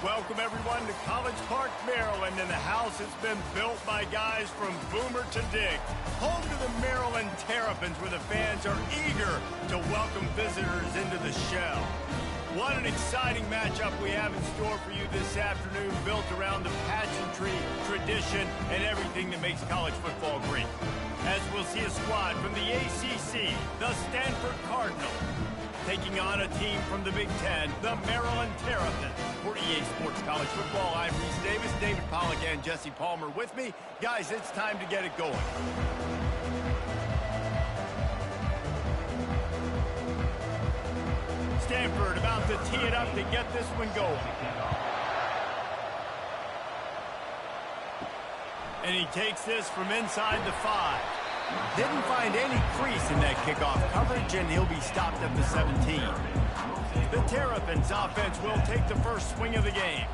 Welcome, everyone, to College Park, Maryland, and the house has been built by guys from Boomer to Dig. Home to the Maryland Terrapins, where the fans are eager to welcome visitors into the shell. What an exciting matchup we have in store for you this afternoon, built around the pageantry, tradition, and everything that makes college football great. As we'll see a squad from the ACC, the Stanford Cardinals, taking on a team from the Big Ten, the Maryland Terrapins. For EA Sports College Football, I'm Reese Davis, David Pollack, and Jesse Palmer with me. Guys, it's time to get it going. Stanford about to tee it up to get this one going. And he takes this from inside the 5. Didn't find any crease in that kickoff coverage, and he'll be stopped at the 17. The Terrapins offense will take the first swing of the game.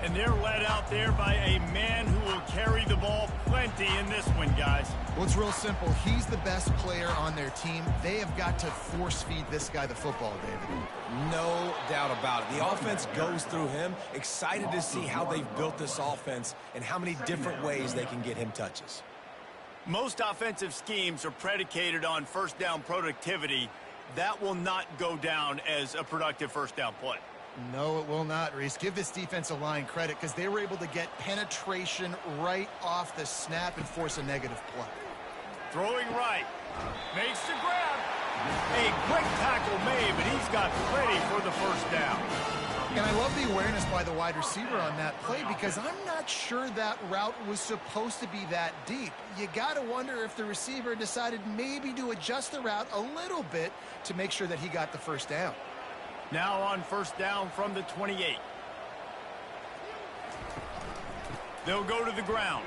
And they're led out there by a man who will carry the ball plenty in this one, guys. Well, it's real simple. He's the best player on their team. They have got to force-feed this guy the football, David. No doubt about it. The offense goes through him. Excited to see how they've built this offense and how many different ways they can get him touches. Most offensive schemes are predicated on first down productivity. That will not go down as a productive first down play. No, it will not, Reese. Give this defensive line credit because they were able to get penetration right off the snap and force a negative play. Throwing right. Makes the grab. A quick tackle made, but he's got plenty for the first down. And I love the awareness by the wide receiver on that play because I'm not sure that route was supposed to be that deep. You got to wonder if the receiver decided maybe to adjust the route a little bit to make sure that he got the first down. Now on first down from the 28. They'll go to the ground.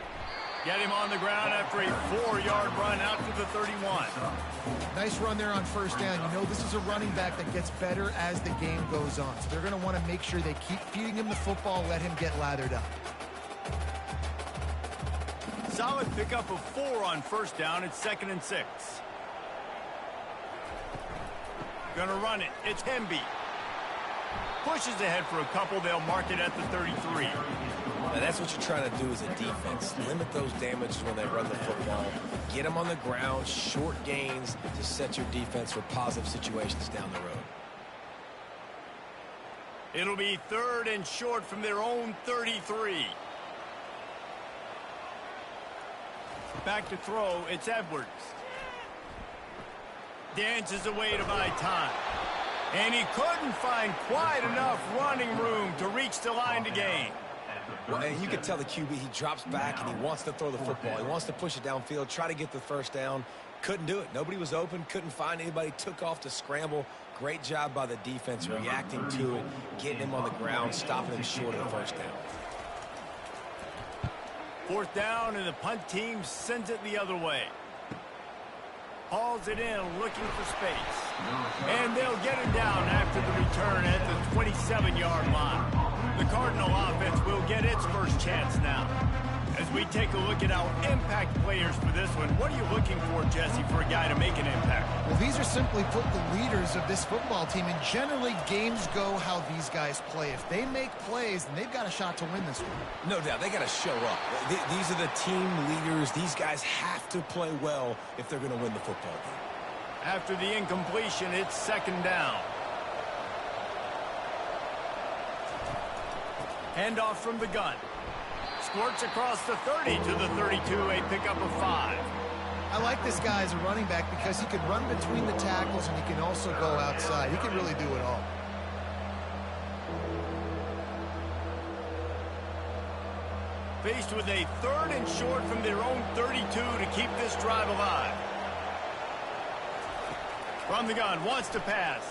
Get him on the ground after a 4-yard run out to the 31. Nice run there on first down. You know, this is a running back that gets better as the game goes on. So they're going to want to make sure they keep feeding him the football, let him get lathered up. Solid pickup of 4 on first down. It's 2nd and 6. Gonna run it. It's Hemby. Pushes ahead for a couple. They'll mark it at the 33. Now that's what you're trying to do as a defense. Limit those damages when they run the football. Get them on the ground, short gains to set your defense for positive situations down the road. It'll be 3rd and short from their own 33. Back to throw, it's Edwards. Dances away to buy time. And he couldn't find quite enough running room to reach the line to gain. Well, and you can tell the QB, he drops back and he wants to throw the football. He wants to push it downfield, try to get the first down. Couldn't do it. Nobody was open, couldn't find anybody, took off to scramble. Great job by the defense reacting to it, getting him on the ground, stopping him short of the first down. 4th down, and the punt team sends it the other way. Hauls it in, looking for space. And they'll get him down after the return at the 27-yard line. The Cardinal offense will get its first chance now. As we take a look at our impact players for this one, what are you looking for, Jesse, for a guy to make an impact? Well, these are simply put the leaders of this football team, and generally games go how these guys play. If they make plays, then they've got a shot to win this one. No doubt, they got to show up. These are the team leaders. These guys have to play well if they're going to win the football game. After the incompletion, it's 2nd down. Handoff from the gun. Squirts across the 30 to the 32, a pickup of 5. I like this guy as a running back because he can run between the tackles and he can also go outside. He can really do it all. Faced with a 3rd and short from their own 32 to keep this drive alive. From the gun, wants to pass.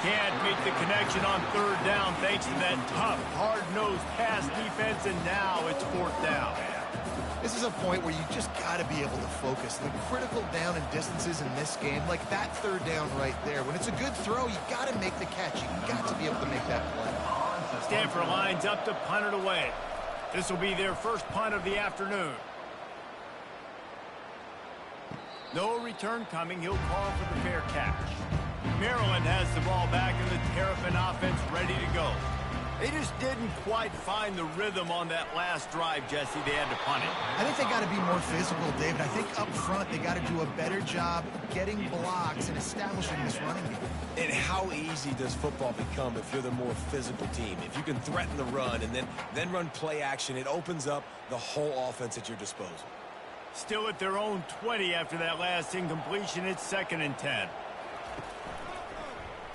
Can't make the connection on 3rd down thanks to that tough, hard-nosed pass defense, and now it's 4th down. This is a point where you just got to be able to focus. The critical down and distances in this game, like that 3rd down right there. When it's a good throw, you got to make the catch. You got to be able to make that play. Stanford lines up to punt it away. This will be their first punt of the afternoon. No return coming. He'll call for the fair catch. Maryland has the ball back and the Terrapin offense ready to go. They just didn't quite find the rhythm on that last drive, Jesse. They had to punt it. I think they got to be more physical, David. I think up front they got to do a better job getting blocks and establishing this running game. And how easy does football become if you're the more physical team? If you can threaten the run and then run play action, it opens up the whole offense at your disposal. Still at their own 20 after that last incompletion. It's 2nd and 10.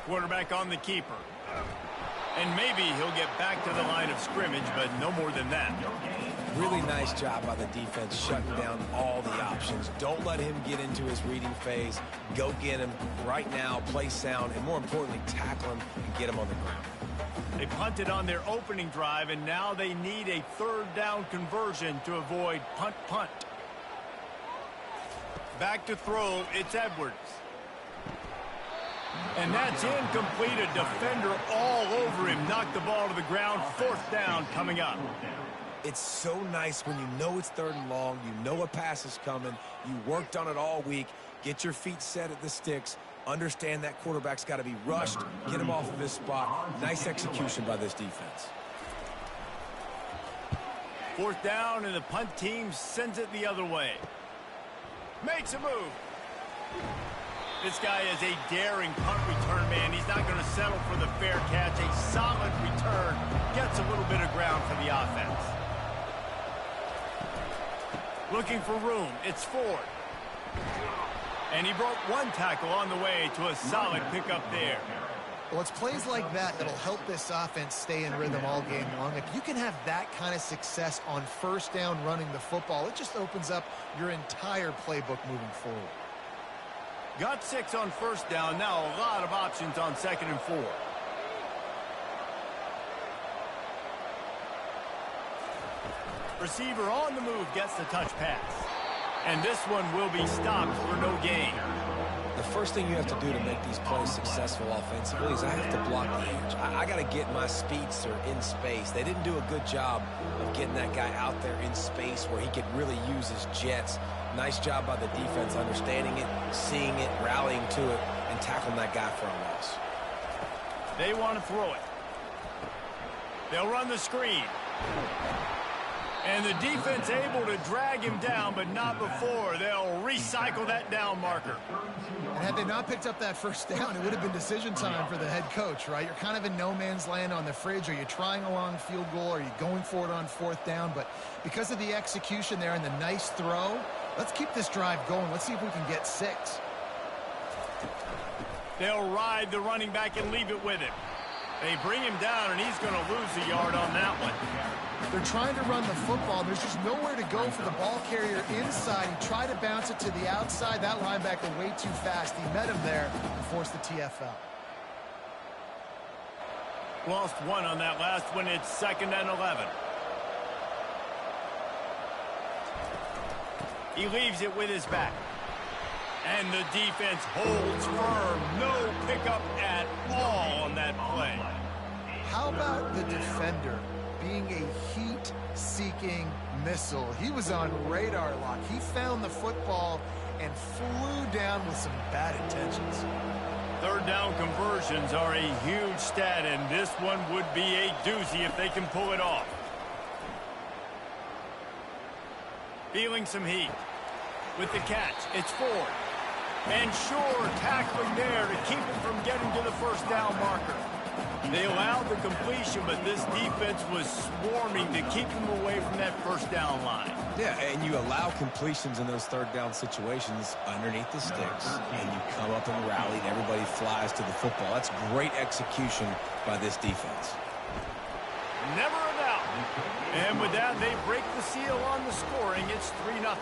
Quarterback on the keeper. And maybe he'll get back to the line of scrimmage, but no more than that. Really nice job by the defense shutting down all the options. Don't let him get into his reading phase. Go get him right now, play sound, and more importantly, tackle him and get him on the ground. They punted on their opening drive, and now they need a 3rd down conversion to avoid punt. Back to throw, it's Edwards. And that's incomplete. A defender all over him. Knocked the ball to the ground. 4th down coming up. It's so nice when you know it's 3rd and long. You know a pass is coming. You worked on it all week. Get your feet set at the sticks. Understand that quarterback's got to be rushed. Get him off of his spot. Nice execution by this defense. 4th down, and the punt team sends it the other way. Makes a move. This guy is a daring punt return man. He's not going to settle for the fair catch. A solid return. Gets a little bit of ground for the offense. Looking for room. It's Ford. And he broke 1 tackle on the way to a solid pickup there. Well, it's plays like that that'll help this offense stay in rhythm all game long. If you can have that kind of success on 1st down running the football, it just opens up your entire playbook moving forward. Got 6 on 1st down. Now a lot of options on 2nd and 4. Receiver on the move gets the touch pass. And this one will be stopped for no gain. The first thing you have to do to make these plays successful offensively is I have to block the edge. I got to get my speedster in space. They didn't do a good job of getting that guy out there in space where he could really use his jets. Nice job by the defense understanding it, seeing it, rallying to it, and tackling that guy for a loss. They want to throw it. They'll run the screen. And the defense able to drag him down, but not before. They'll recycle that down marker. And had they not picked up that 1st down, it would have been decision time for the head coach, right? You're kind of in no man's land on the fridge. Are you trying a long field goal? Are you going for it on 4th down? But because of the execution there and the nice throw, let's keep this drive going. Let's see if we can get 6. They'll ride the running back and leave it with him. They bring him down, and he's going to lose a yard on that one. They're trying to run the football. There's just nowhere to go for the ball carrier inside. He tried to bounce it to the outside. That linebacker way too fast. He met him there and forced the TFL. Lost 1 on that last one. It's 2nd and 11. He leaves it with his back. And the defense holds firm. No pickup at all on that play. How about the defender being a heat-seeking missile? He was on radar lock. He found the football and flew down with some bad intentions. 3rd down conversions are a huge stat, and this one would be a doozy if they can pull it off. Feeling some heat. With the catch, it's Ford. And sure, tackling there to keep him from getting to the 1st down marker. They allowed the completion, but this defense was swarming to keep him away from that 1st down line. Yeah, and you allow completions in those 3rd down situations underneath the sticks, and you come up and rally, and everybody flies to the football. That's great execution by this defense. Never a doubt. And with that, they break the seal on the scoring. It's 3-0.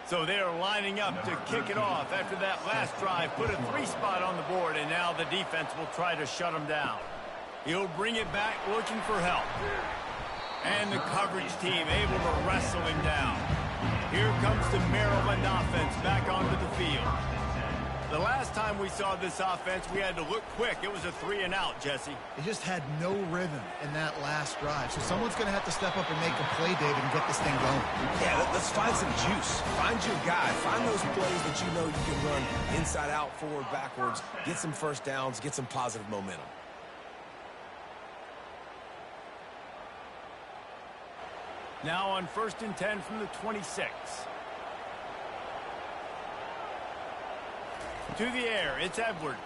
So they are lining up to kick it off after that last drive. Put a 3-spot on the board, and now the defense will try to shut them down. He'll bring it back looking for help. And the coverage team able to wrestle him down. Here comes the Maryland offense back onto the field. The last time we saw this offense, we had to look quick. It was a 3-and-out, Jesse. It just had no rhythm in that last drive. So someone's going to have to step up and make a play, David, and get this thing going. Yeah, let's find some juice. Find your guy. Find those plays that you know you can run inside out, forward, backwards. Get some first downs. Get some positive momentum. Now on 1st and 10 from the 26. To the air, it's Edwards.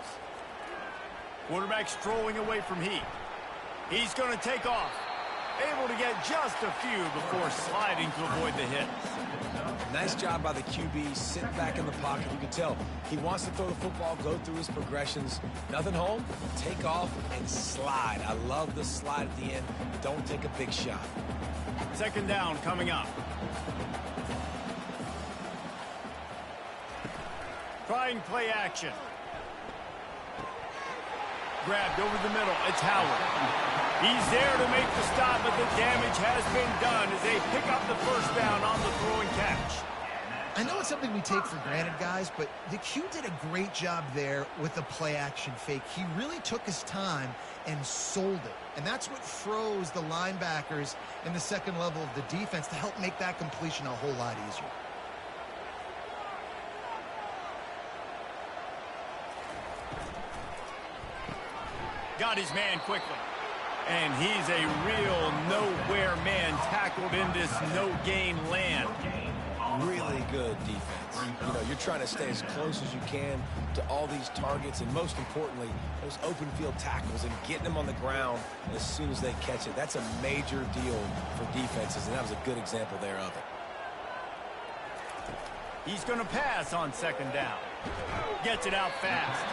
Quarterback strolling away from Heat. He's going to take off. Able to get just a few before sliding to avoid the hit. Nice job by the QB. Sit back in the pocket. You can tell he wants to throw the football, go through his progressions. Nothing home, take off and slide. I love the slide at the end. Don't take a big shot. 2nd down coming up. Trying play action. Grabbed over the middle. It's Howard. He's there to make the stop, but the damage has been done as they pick up the 1st down on the throw and catch. I know it's something we take for granted, guys, but the Q did a great job there with the play-action fake. He really took his time and sold it. And that's what froze the linebackers in the 2nd level of the defense to help make that completion a whole lot easier. Got his man quickly. And he's a real nowhere man tackled in this no-gain land. Really good defense. You know, you're trying to stay as close as you can to all these targets, and most importantly, those open field tackles and getting them on the ground as soon as they catch it. That's a major deal for defenses, and that was a good example there of it. He's going to pass on 2nd down. Gets it out fast.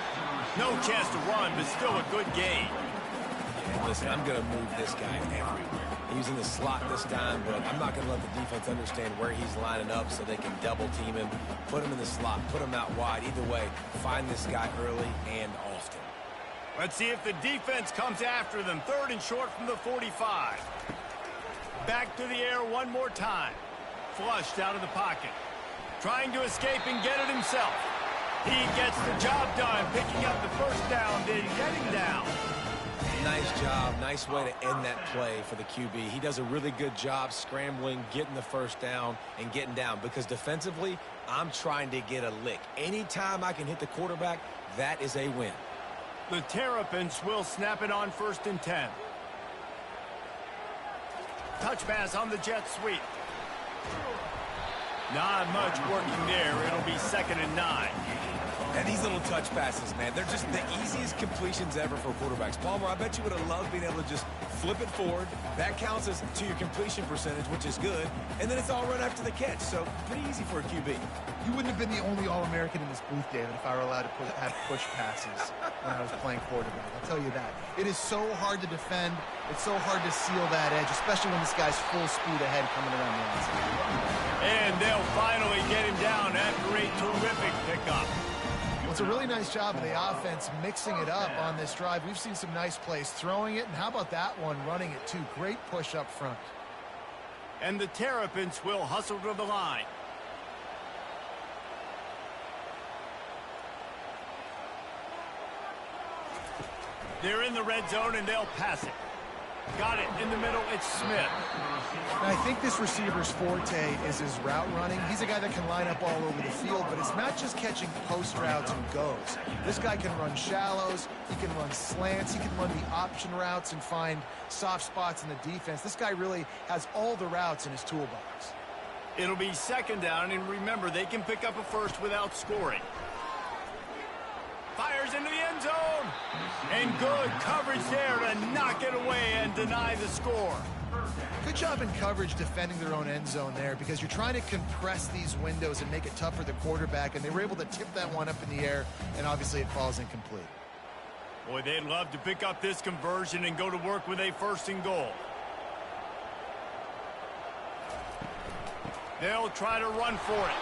No chance to run, but still a good gain. Yeah, listen, I'm going to move this guy everywhere. He's in the slot this time, but I'm not going to let the defense understand where he's lining up so they can double team him, put him in the slot, put him out wide. Either way, find this guy early and often. Let's see if the defense comes after them. 3rd and short from the 45. Back to the air one more time. Flushed out of the pocket. Trying to escape and get it himself. He gets the job done, picking up the 1st down, then getting down. Nice job. Nice way to end that play for the QB. He does a really good job scrambling, getting the 1st down, and getting down. Because defensively, I'm trying to get a lick. Anytime I can hit the quarterback, that is a win. The Terrapins will snap it on 1st and 10. Touch pass on the jet sweep. Not much working there. It'll be 2nd and 9. And these little touch passes, man, they're just the easiest completions ever for quarterbacks. Palmer, I bet you would have loved being able to just flip it forward. That counts as to your completion percentage, which is good. And then it's all run after the catch. So pretty easy for a QB. You wouldn't have been the only All-American in this booth, David, if I were allowed to have push passes when I was playing quarterback. I'll tell you that. It is so hard to defend. It's so hard to seal that edge, especially when this guy's full speed ahead coming around the outside. And they'll finally get him down after a terrific pickup. It's a really nice job of the offense mixing it up on this drive. We've seen some nice plays throwing it, and how about that one running it too? Great push up front. And the Terrapins will hustle to the line. They're in the red zone, and they'll pass it. Got it in the middle. It's Smith. And I think this receiver's forte is his route running. He's a guy that can line up all over the field, but it's not just catching post routes and goes. This guy can run shallows. He can run slants. He can run the option routes and find soft spots in the defense. This guy really has all the routes in his toolbox. It'll be 2nd down, and remember, they can pick up a 1st without scoring. Fires into the end zone. And good coverage there to knock it away and deny the score. Good job in coverage defending their own end zone there, because you're trying to compress these windows and make it tough for the quarterback, and they were able to tip that one up in the air, and obviously it falls incomplete. Boy, they'd love to pick up this conversion and go to work with a 1st and goal. They'll try to run for it.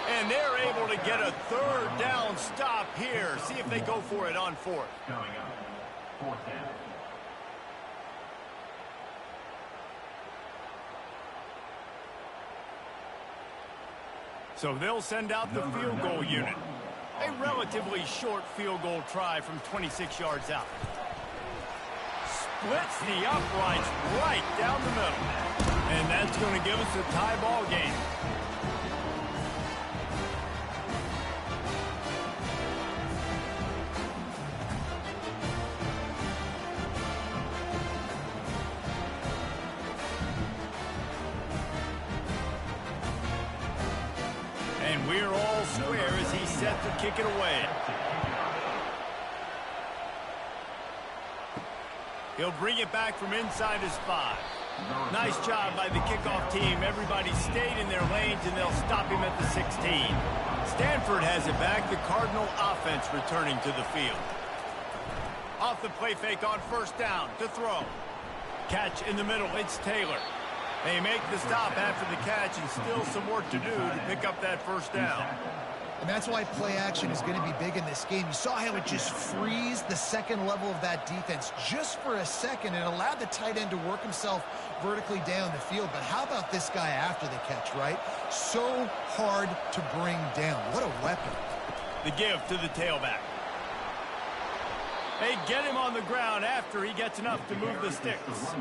And they're able to get a third down stop here. See if they go for it on fourth. Coming up, fourth down. So they'll send out the field goal unit. A relatively short field goal try from 26 yards out. Splits the uprights right down the middle. And that's going to give us a tie ball game. And we're all square as he's set to kick it away. He'll bring it back from inside his 5. Nice job by the kickoff team. Everybody stayed in their lanes, and they'll stop him at the 16. Stanford has it back. The Cardinal offense returning to the field. Off the play fake on first down to throw. Catch in the middle. It's Taylor. They make the stop after the catch, and still some work to do to pick up that first down. And that's why play action is going to be big in this game. You saw how it just frees the second level of that defense just for a second and allowed the tight end to work himself vertically down the field. But how about this guy after the catch, right? So hard to bring down. What a weapon. The give to the tailback. They get him on the ground after he gets enough to move the sticks.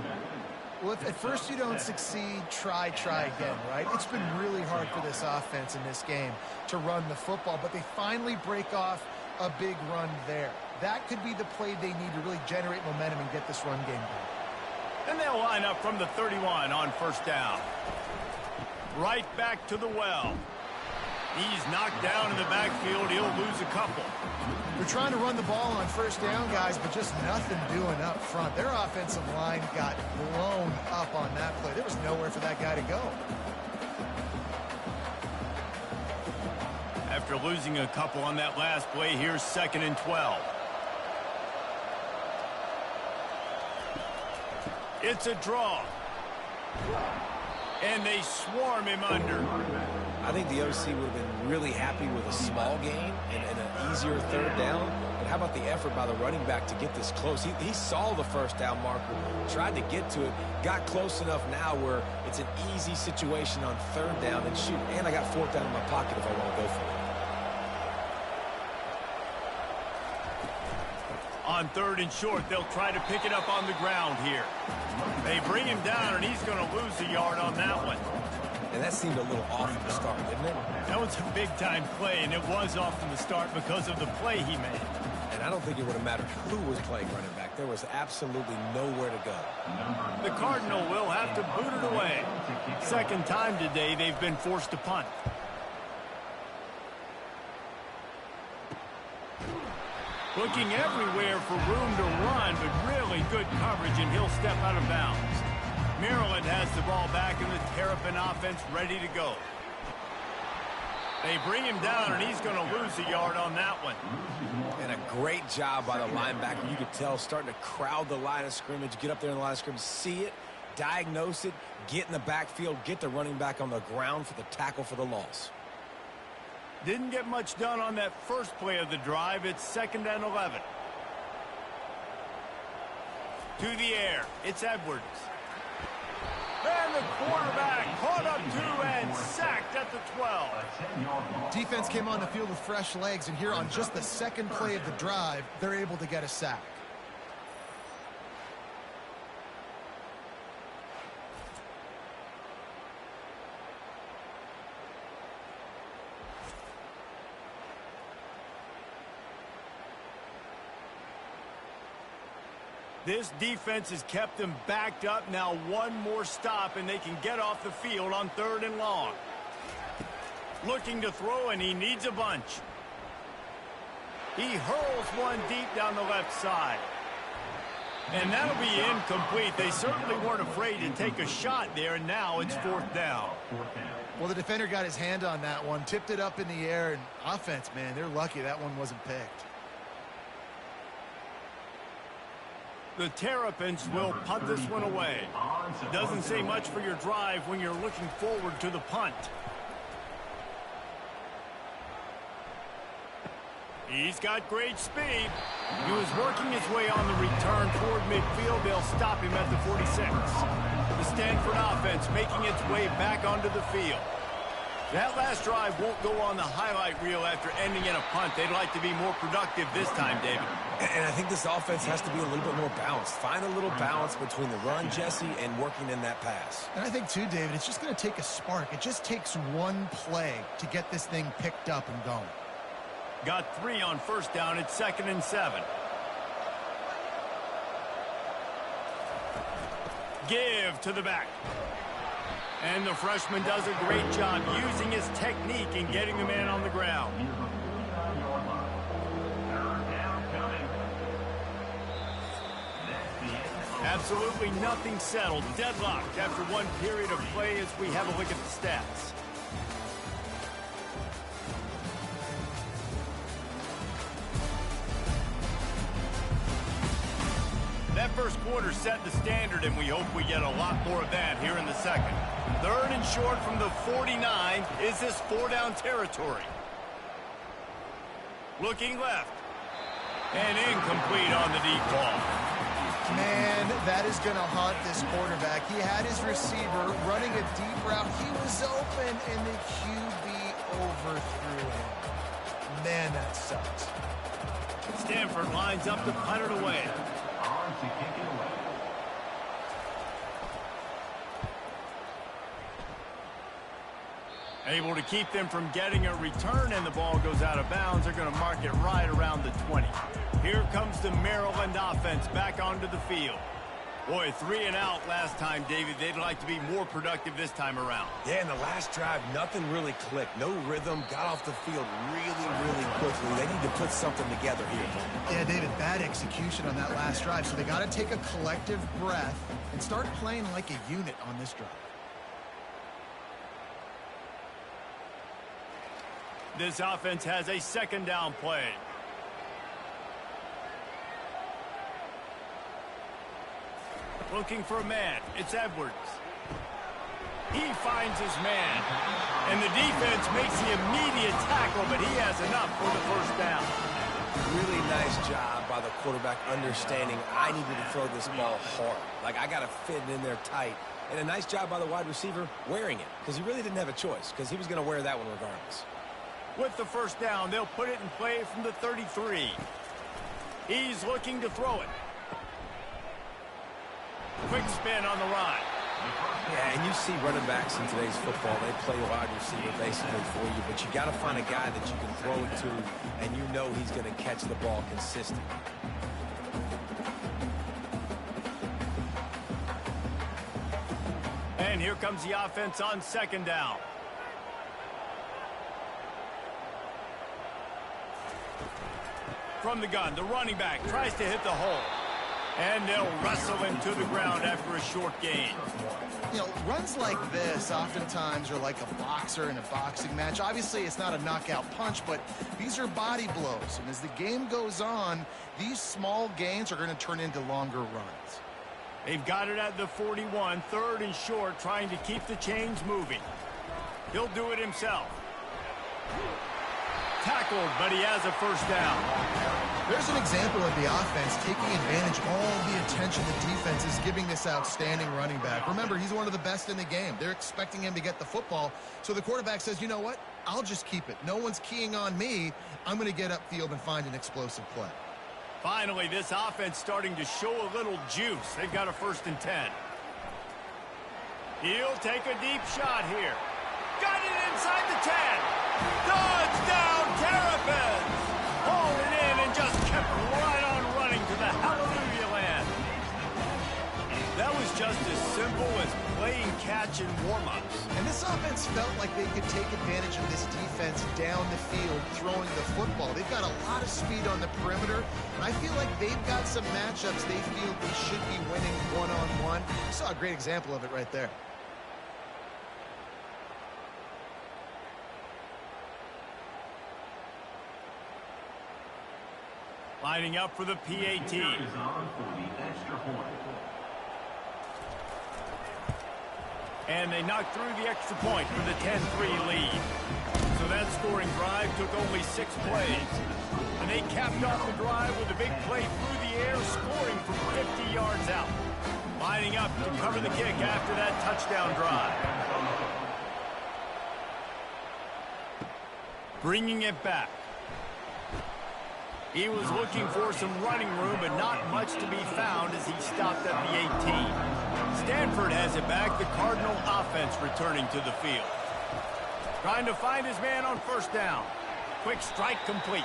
Well, if at first you don't succeed, try again, right? It's been really hard for this offense in this game to run the football, but they finally break off a big run there. That could be the play they need to really generate momentum and get this run game going. And they'll line up from the 31 on first down. Right back to the well. He's knocked down in the backfield. He'll lose a couple. They're trying to run the ball on first down, guys, but just nothing doing up front. Their offensive line got blown up on that play. There was nowhere for that guy to go. After losing a couple on that last play, here's 2nd and 12. It's a draw. And they swarm him under. I think the OC would have been really happy with a small gain and an easier third down. But how about the effort by the running back to get this close? He saw the first down marker, tried to get to it, got close enough now where it's an easy situation on third down and shoot. And I got fourth down in my pocket if I want to go for it. On 3rd and short, they'll try to pick it up on the ground here. They bring him down, and he's going to lose a yard on that one. And that seemed a little off from the start, didn't it? That was a big-time play, and it was off from the start because of the play he made. And I don't think it would have mattered who was playing running back. There was absolutely nowhere to go. The Cardinal will have to boot it away. Second time today they've been forced to punt. Looking everywhere for room to run, but really good coverage, and he'll step out of bounds. Maryland has the ball back, and the Terrapin offense ready to go. They bring him down, and he's going to lose a yard on that one. And a great job by the linebacker. You could tell starting to crowd the line of scrimmage, get up there in the line of scrimmage, see it, diagnose it, get in the backfield, get the running back on the ground for the tackle for the loss. Didn't get much done on that first play of the drive. It's 2nd and 11. To the air. It's Edwards. And the quarterback caught up 2 and sacked at the 12. Defense came on the field with fresh legs, and here on just the second play of the drive, they're able to get a sack. This defense has kept them backed up. Now one more stop, and they can get off the field on 3rd and long. Looking to throw, and he needs a bunch. He hurls one deep down the left side. And that'll be incomplete. They certainly weren't afraid to take a shot there, and now it's 4th down. Well, the defender got his hand on that one, tipped it up in the air, and offense, man, they're lucky that one wasn't picked. The Terrapins will punt this one away. Doesn't say much for your drive when you're looking forward to the punt. He's got great speed. He was working his way on the return toward midfield. They'll stop him at the 46. The Stanford offense making its way back onto the field. That last drive won't go on the highlight reel after ending in a punt. They'd like to be more productive this time, David. And I think this offense has to be a little bit more balanced. Find a little balance between the run, Jesse, and working in that pass. And I think, too, David, it's just going to take a spark. It just takes one play to get this thing picked up and going. Got 3 on first down. It's 2nd and 7. Give to the back. And the freshman does a great job using his technique and getting the man on the ground. Absolutely nothing settled. Deadlocked after one period of play as we have a look at the stats. That first quarter set the standard, and we hope we get a lot more of that here in the second. 3rd and short from the 49. Is this 4-down territory? Looking left. And incomplete on the deep ball. Man, that is going to haunt this quarterback. He had his receiver running a deep route. He was open, and the QB overthrew him. Man, that sucks. Stanford lines up to punt it away. On to kick it away. Able to keep them from getting a return, and the ball goes out of bounds. They're going to mark it right around the 20. Here comes the Maryland offense back onto the field. Boy, 3 and out last time, David. They'd like to be more productive this time around. Yeah, in the last drive, nothing really clicked. No rhythm. Got off the field really quickly. They need to put something together here. Yeah, David, bad execution on that last drive. So they got to take a collective breath and start playing like a unit on this drive. This offense has a 2nd down play. Looking for a man. It's Edwards. He finds his man. And the defense makes the immediate tackle, but he has enough for the first down. Really nice job by the quarterback understanding I needed to throw this ball hard. Like, I got to fit it in there tight. And a nice job by the wide receiver wearing it, because he really didn't have a choice, because he was going to wear that one regardless. With the first down, they'll put it in play from the 33. He's looking to throw it. Quick spin on the run. Yeah, and you see running backs in today's football, they play wide receiver basically for you, but you got to find a guy that you can throw it to, and you know he's going to catch the ball consistently. And here comes the offense on 2nd down. From the gun, the running back tries to hit the hole. And they'll wrestle him to the ground after a short gain. You know, runs like this oftentimes are like a boxer in a boxing match. Obviously, it's not a knockout punch, but these are body blows. And as the game goes on, these small gains are going to turn into longer runs. They've got it at the 41, 3rd and short, trying to keep the chains moving. He'll do it himself. Tackled, but he has a first down. There's an example of the offense taking advantage of all the attention the defense is giving this outstanding running back. Remember, he's one of the best in the game. They're expecting him to get the football. So the quarterback says, you know what? I'll just keep it. No one's keying on me. I'm going to get upfield and find an explosive play. Finally, this offense starting to show a little juice. They've got a 1st and 10. He'll take a deep shot here. Got it inside the 10. Touchdown, Terrapins! Hauled it in and just kept right on running to the hallelujah land. That was just as simple as playing catch and warm-ups. And this offense felt like they could take advantage of this defense down the field throwing the football. They've got a lot of speed on the perimeter, and I feel like they've got some matchups they feel they should be winning one-on-one. You saw a great example of it right there. Lining up for the PAT. And they knock through the extra point for the 10-3 lead. So that scoring drive took only 6 plays. And they capped off the drive with a big play through the air, scoring from 50 yards out. Lining up to cover the kick after that touchdown drive. Bringing it back. He was looking for some running room, but not much to be found as he stopped at the 18. Stanford has it back, the Cardinal offense returning to the field. Trying to find his man on first down. Quick strike complete.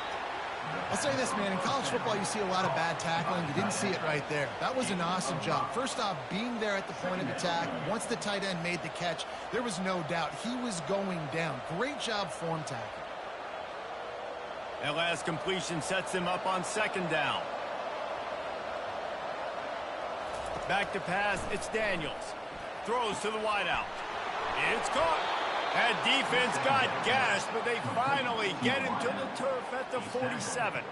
I'll say this, man, in college football you see a lot of bad tackling. You didn't see it right there. That was an awesome job. First off, being there at the point of attack. Once the tight end made the catch, there was no doubt he was going down. Great job form tackle. That last completion sets him up on second down. Back to pass, it's Daniels. Throws to the wideout. It's caught. That defense got gashed, but they finally get him to the turf at the 47.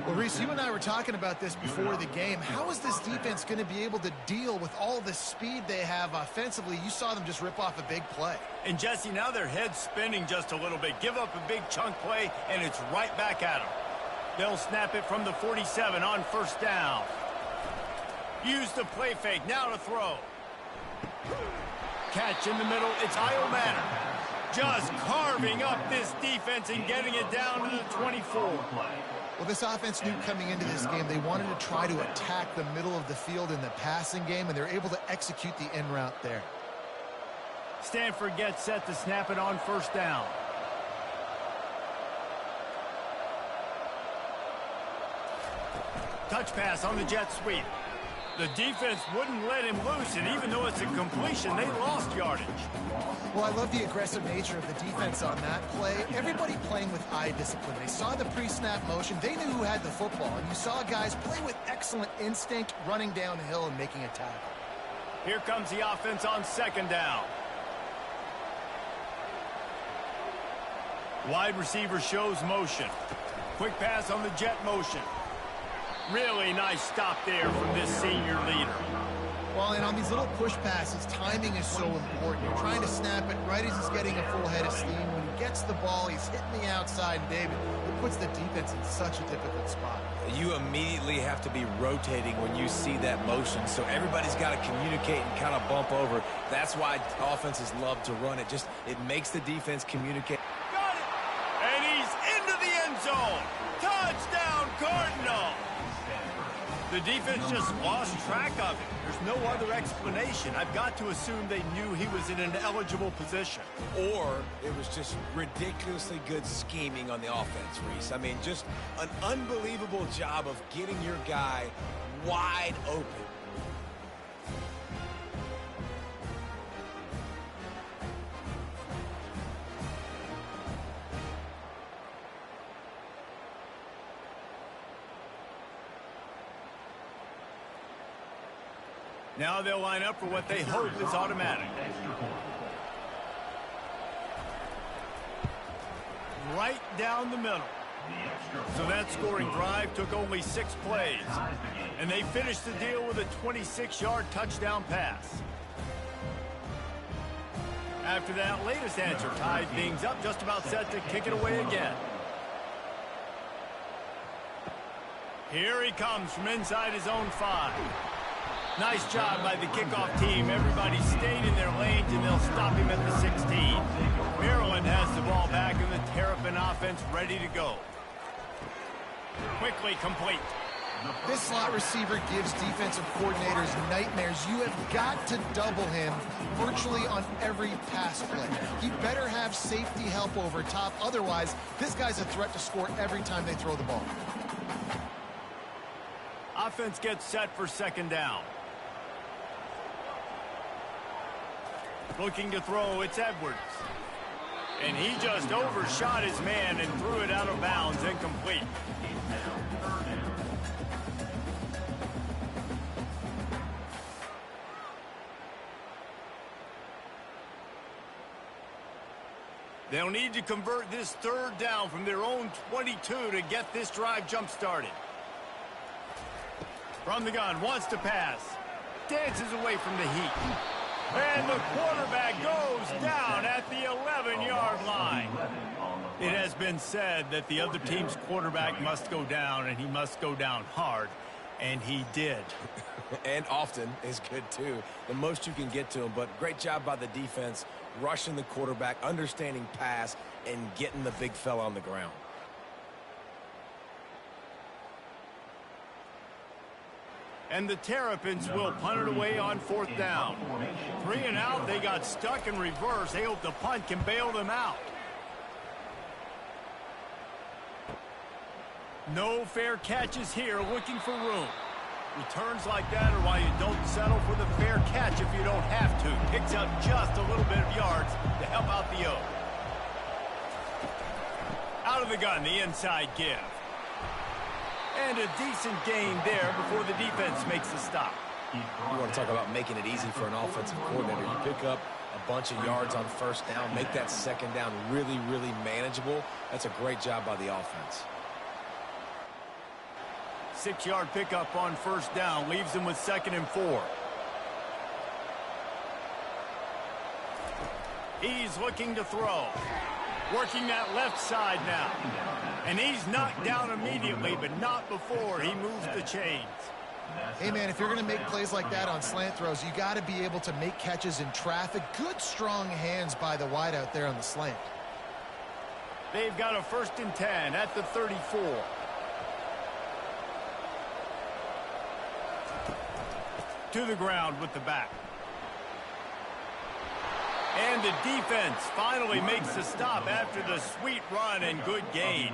Well, Reese, you and I were talking about this before the game. How is this defense going to be able to deal with all the speed they have offensively? You saw them just rip off a big play. And, Jesse, now their head's spinning just a little bit. Give up a big chunk play, and it's right back at them. They'll snap it from the 47 on first down. Use the play fake. Now to throw. Catch in the middle. It's Manor. Just carving up this defense and getting it down to the 24. Well, this offense knew coming into this game they wanted to try to attack the middle of the field in the passing game, and they're able to execute the in route there. Stanford gets set to snap it on first down. Touch pass on the jet sweep. The defense wouldn't let him loose, and even though it's a completion, they lost yardage. Well, I love the aggressive nature of the defense on that play. Everybody playing with eye discipline. They saw the pre-snap motion. They knew who had the football, and you saw guys play with excellent instinct, running downhill and making a tackle. Here comes the offense on second down. Wide receiver shows motion. Quick pass on the jet motion. Really nice stop there from this senior leader. Well, and on these little push passes, timing is so important. You're trying to snap it right as he's getting a full head of steam. When he gets the ball, he's hitting the outside, and David, it puts the defense in such a difficult spot. You immediately have to be rotating when you see that motion, so everybody's got to communicate and kind of bump over. That's why offenses love to run it. It makes the defense communicate. Got it! And he's into the end zone. Touchdown, Cardinal! The defense just lost track of it. There's no other explanation. I've got to assume they knew he was in an eligible position. Or it was just ridiculously good scheming on the offense, Reese. I mean, just an unbelievable job of getting your guy wide open. Now they'll line up for what they hope is automatic. Right down the middle. So that scoring drive took only 6 plays. And they finished the deal with a 26-yard touchdown pass. After that latest answer tied things up, just about set to kick it away again. Here he comes from inside his own 5. Nice job by the kickoff team. Everybody stayed in their lanes, and they'll stop him at the 16. Maryland has the ball back, and the Terrapin offense ready to go. Quickly complete. This slot receiver gives defensive coordinators nightmares. You have got to double him virtually on every pass play. He better have safety help over top. Otherwise, this guy's a threat to score every time they throw the ball. Offense gets set for second down. Looking to throw, it's Edwards. And he just overshot his man and threw it out of bounds, incomplete. They'll need to convert this third down from their own 22 to get this drive jump-started. From the gun, wants to pass. Dances away from the heat. And the quarterback goes down at the 11-yard line. It has been said that the other team's quarterback must go down, and he must go down hard, and he did. And often is good, too. The most you can get to him, but great job by the defense, rushing the quarterback, understanding pass, and getting the big fella on the ground. And the Terrapins will punt it away on 4th down. 3 and out, they got stuck in reverse. They hope the punt can bail them out. No fair catches here, looking for room. Returns like that are why you don't settle for the fair catch if you don't have to. Picks up just a little bit of yards to help out the O. Out of the gun, the inside give. And a decent gain there before the defense makes the stop. You want to talk about making it easy for an offensive coordinator. You pick up a bunch of yards on 1st down, make that 2nd down really, really manageable. That's a great job by the offense. 6-yard pickup on 1st down leaves them with 2nd and 4. He's looking to throw. Working that left side now. And he's knocked down immediately, but not before he moves the chains. Hey, man, if you're going to make plays like that on slant throws, you got to be able to make catches in traffic. Good, strong hands by the wideout there on the slant. They've got a 1st and 10 at the 34. To the ground with the back. And the defense finally makes the stop after the sweet run and good gain.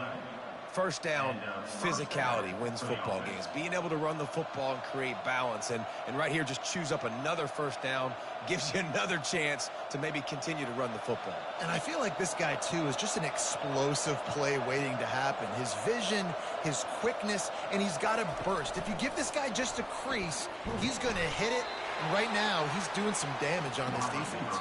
1st down, physicality wins football games. Being able to run the football and create balance. And right here, just choose up another 1st down. Gives you another chance to maybe continue to run the football. And I feel like this guy, too, is just an explosive play waiting to happen. His vision, his quickness, and he's got a burst. If you give this guy just a crease, he's going to hit it. And right now, he's doing some damage on this defense.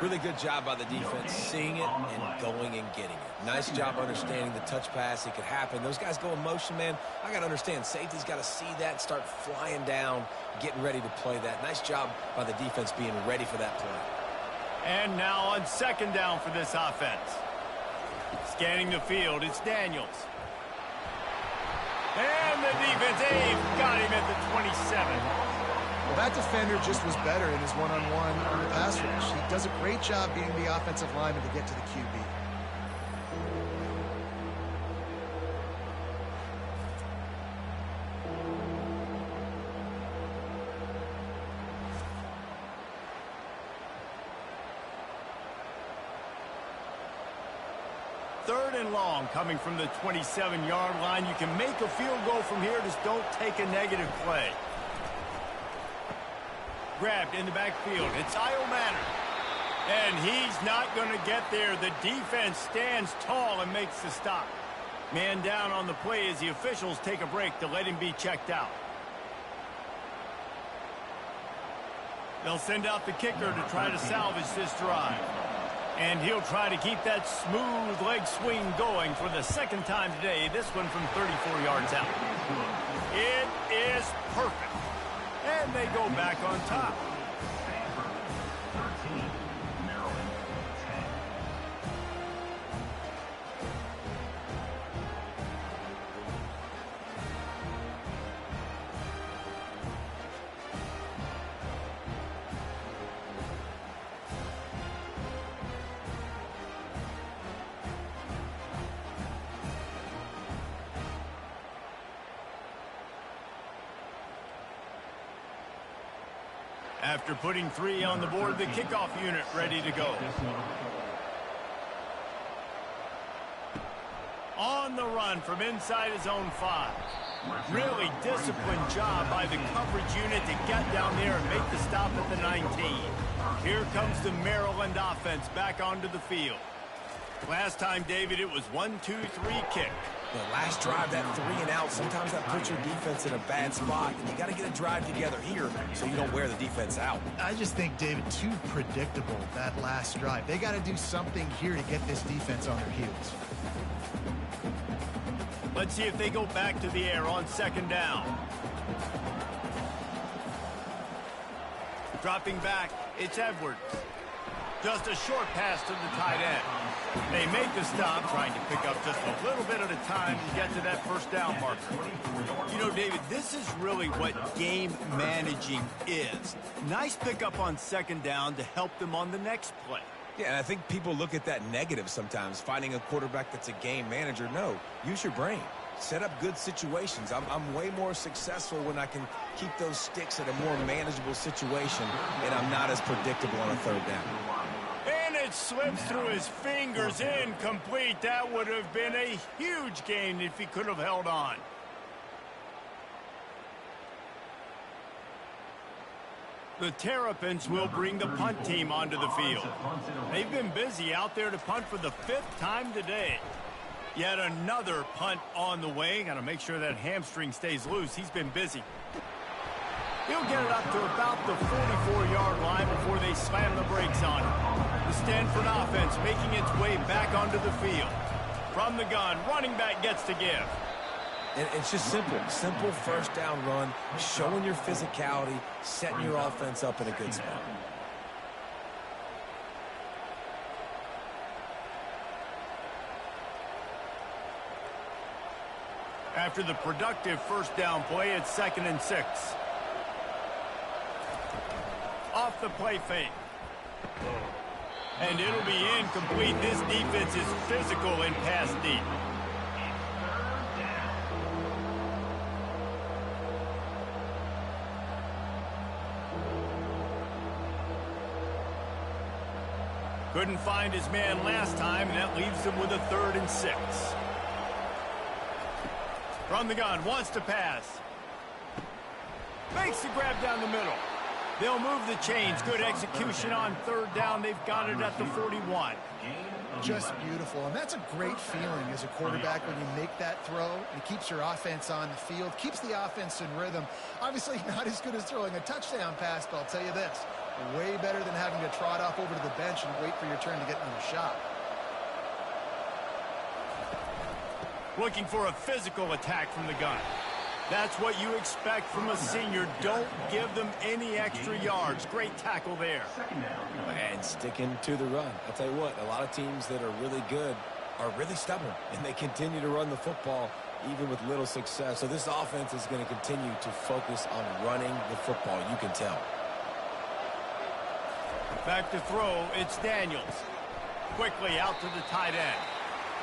Really good job by the defense, seeing it and going and getting it. Nice job understanding the touch pass. It could happen. Those guys go in motion, man. I got to understand. Safety's got to see that, start flying down, getting ready to play that. Nice job by the defense being ready for that play. And now on 2nd down for this offense. Scanning the field, it's Daniels. And the defense, they've got him at the 27. Well, that defender just was better in his one-on-one on the pass rush. He does a great job being the offensive lineman to get to the QB. Third and long coming from the 27-yard line. You can make a field goal from here, just don't take a negative play. Grabbed in the backfield. It's Io Manor. And he's not going to get there. The defense stands tall and makes the stop. Man down on the play as the officials take a break to let him be checked out. They'll send out the kicker to try to salvage this drive. And he'll try to keep that smooth leg swing going for the 2nd time today. This one from 34 yards out. It is perfect. And they go back on top. Stanford 13, Maryland 10. After putting 3 on the board, the kickoff unit ready to go. On the run from inside his own 5. Really disciplined job by the coverage unit to get down there and make the stop at the 19. Here comes the Maryland offense back onto the field. Last time, David, it was 1-2-3 kick. The last drive, that 3 and out, sometimes that puts your defense in a bad spot, and you got to get a drive together here so you don't wear the defense out. I just think, David, too predictable, that last drive. They got to do something here to get this defense on their heels. Let's see if they go back to the air on 2nd down. Dropping back, it's Edwards. Just a short pass to the tight end. They make the stop, trying to pick up just a little bit at a time to get to that first down marker. You know, David, this is really what game managing is. Nice pickup on second down to help them on the next play. Yeah, and I think people look at that negative sometimes, finding a quarterback that's a game manager. No, use your brain. Set up good situations. I'm way more successful when I can keep those sticks at a more manageable situation, and I'm not as predictable on a third down. And it slips through his fingers, incomplete. That would have been a huge gain if he could have held on. The Terrapins will bring the punt team onto the field. They've been busy out there to punt for the 5th time today. Yet another punt on the way. Got to make sure that hamstring stays loose. He's been busy. He'll get it up to about the 44-yard line before they slam the brakes on him. The Stanford offense making its way back onto the field. From the gun, running back gets to give. And it's just simple. Simple first down run, showing your physicality, setting your offense up in a good spot. After the productive first down play, it's 2nd and 6. Off the play fake. And it'll be incomplete. This defense is physical in pass deep. Couldn't find his man last time, and that leaves him with a 3rd and 6. From the gun, wants to pass. Makes the grab down the middle. They'll move the chains. Good execution on 3rd down. They've got it at the 41. Just beautiful, and that's a great feeling as a quarterback when you make that throw and it keeps your offense on the field, keeps the offense in rhythm. Obviously not as good as throwing a touchdown pass, but I'll tell you this, way better than having to trot off over to the bench and wait for your turn to get another shot. Looking for a physical attack from the gun. That's what you expect from a senior. Don't give them any extra yards. Great tackle there. And sticking to the run. I'll tell you what, a lot of teams that are really good are really stubborn, and they continue to run the football even with little success. So this offense is going to continue to focus on running the football. You can tell. Back to throw, it's Daniels. Quickly out to the tight end.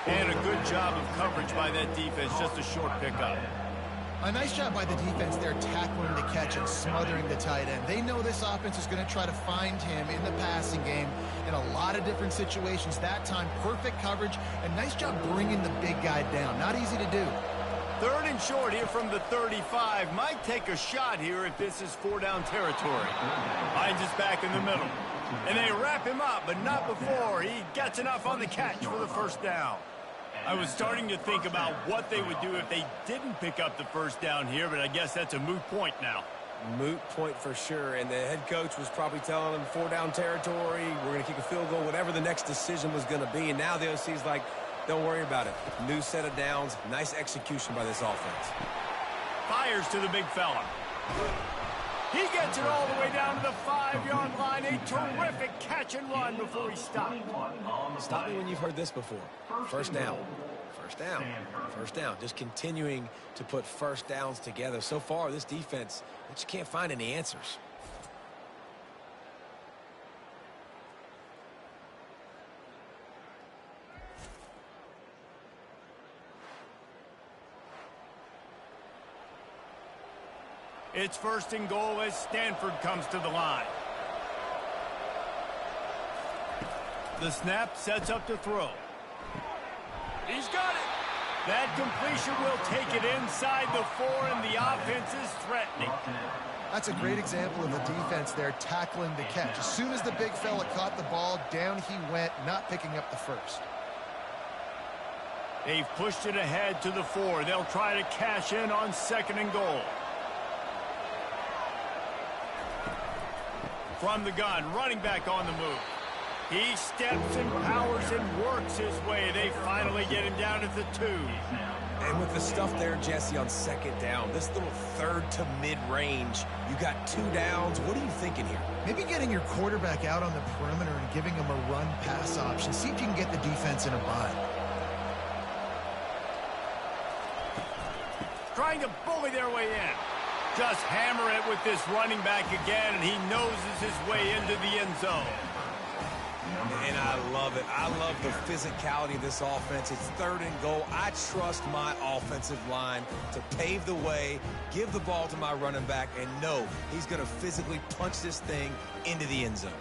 And a good job of coverage by that defense, just a short pickup. A nice job by the defense there tackling the catch and smothering the tight end. They know this offense is going to try to find him in the passing game in a lot of different situations. That time, perfect coverage, and nice job bringing the big guy down. Not easy to do. 3rd and short here from the 35. Might take a shot here if this is 4-down territory. Finds us back in the middle. And they wrap him up, but not before he gets enough on the catch for the first down. I was starting to think about what they would do if they didn't pick up the first down here, but I guess that's a moot point now. Moot point for sure, and the head coach was probably telling them 4-down territory, we're going to kick a field goal, whatever the next decision was going to be, and now the OC's like, don't worry about it. New set of downs, nice execution by this offense. Fires to the big fella. He gets it all the way down to the 5-yard line. A terrific catch and run before he stopped. Stop me when you've heard this before. First down. First down. First down. Just continuing to put first downs together. So far, this defense, they just can't find any answers. It's 1st and goal as Stanford comes to the line. The snap sets up to throw. He's got it. That completion will take it inside the 4, and the offense is threatening. That's a great example of the defense there tackling the catch. As soon as the big fella caught the ball, down he went, not picking up the first. They've pushed it ahead to the 4. They'll try to cash in on 2nd and goal. From the gun, running back on the move. He steps and powers and works his way. They finally get him down at the 2. And with the stuff there, Jesse, on second down, this little third to mid-range, you got 2 downs. What are you thinking here? Maybe getting your quarterback out on the perimeter and giving him a run-pass option. See if you can get the defense in a bind. Trying to bully their way in. Just hammer it with this running back again, and he noses his way into the end zone. And I love it. I love the physicality of this offense. It's 3rd and goal. I trust my offensive line to pave the way, give the ball to my running back, and know he's going to physically punch this thing into the end zone.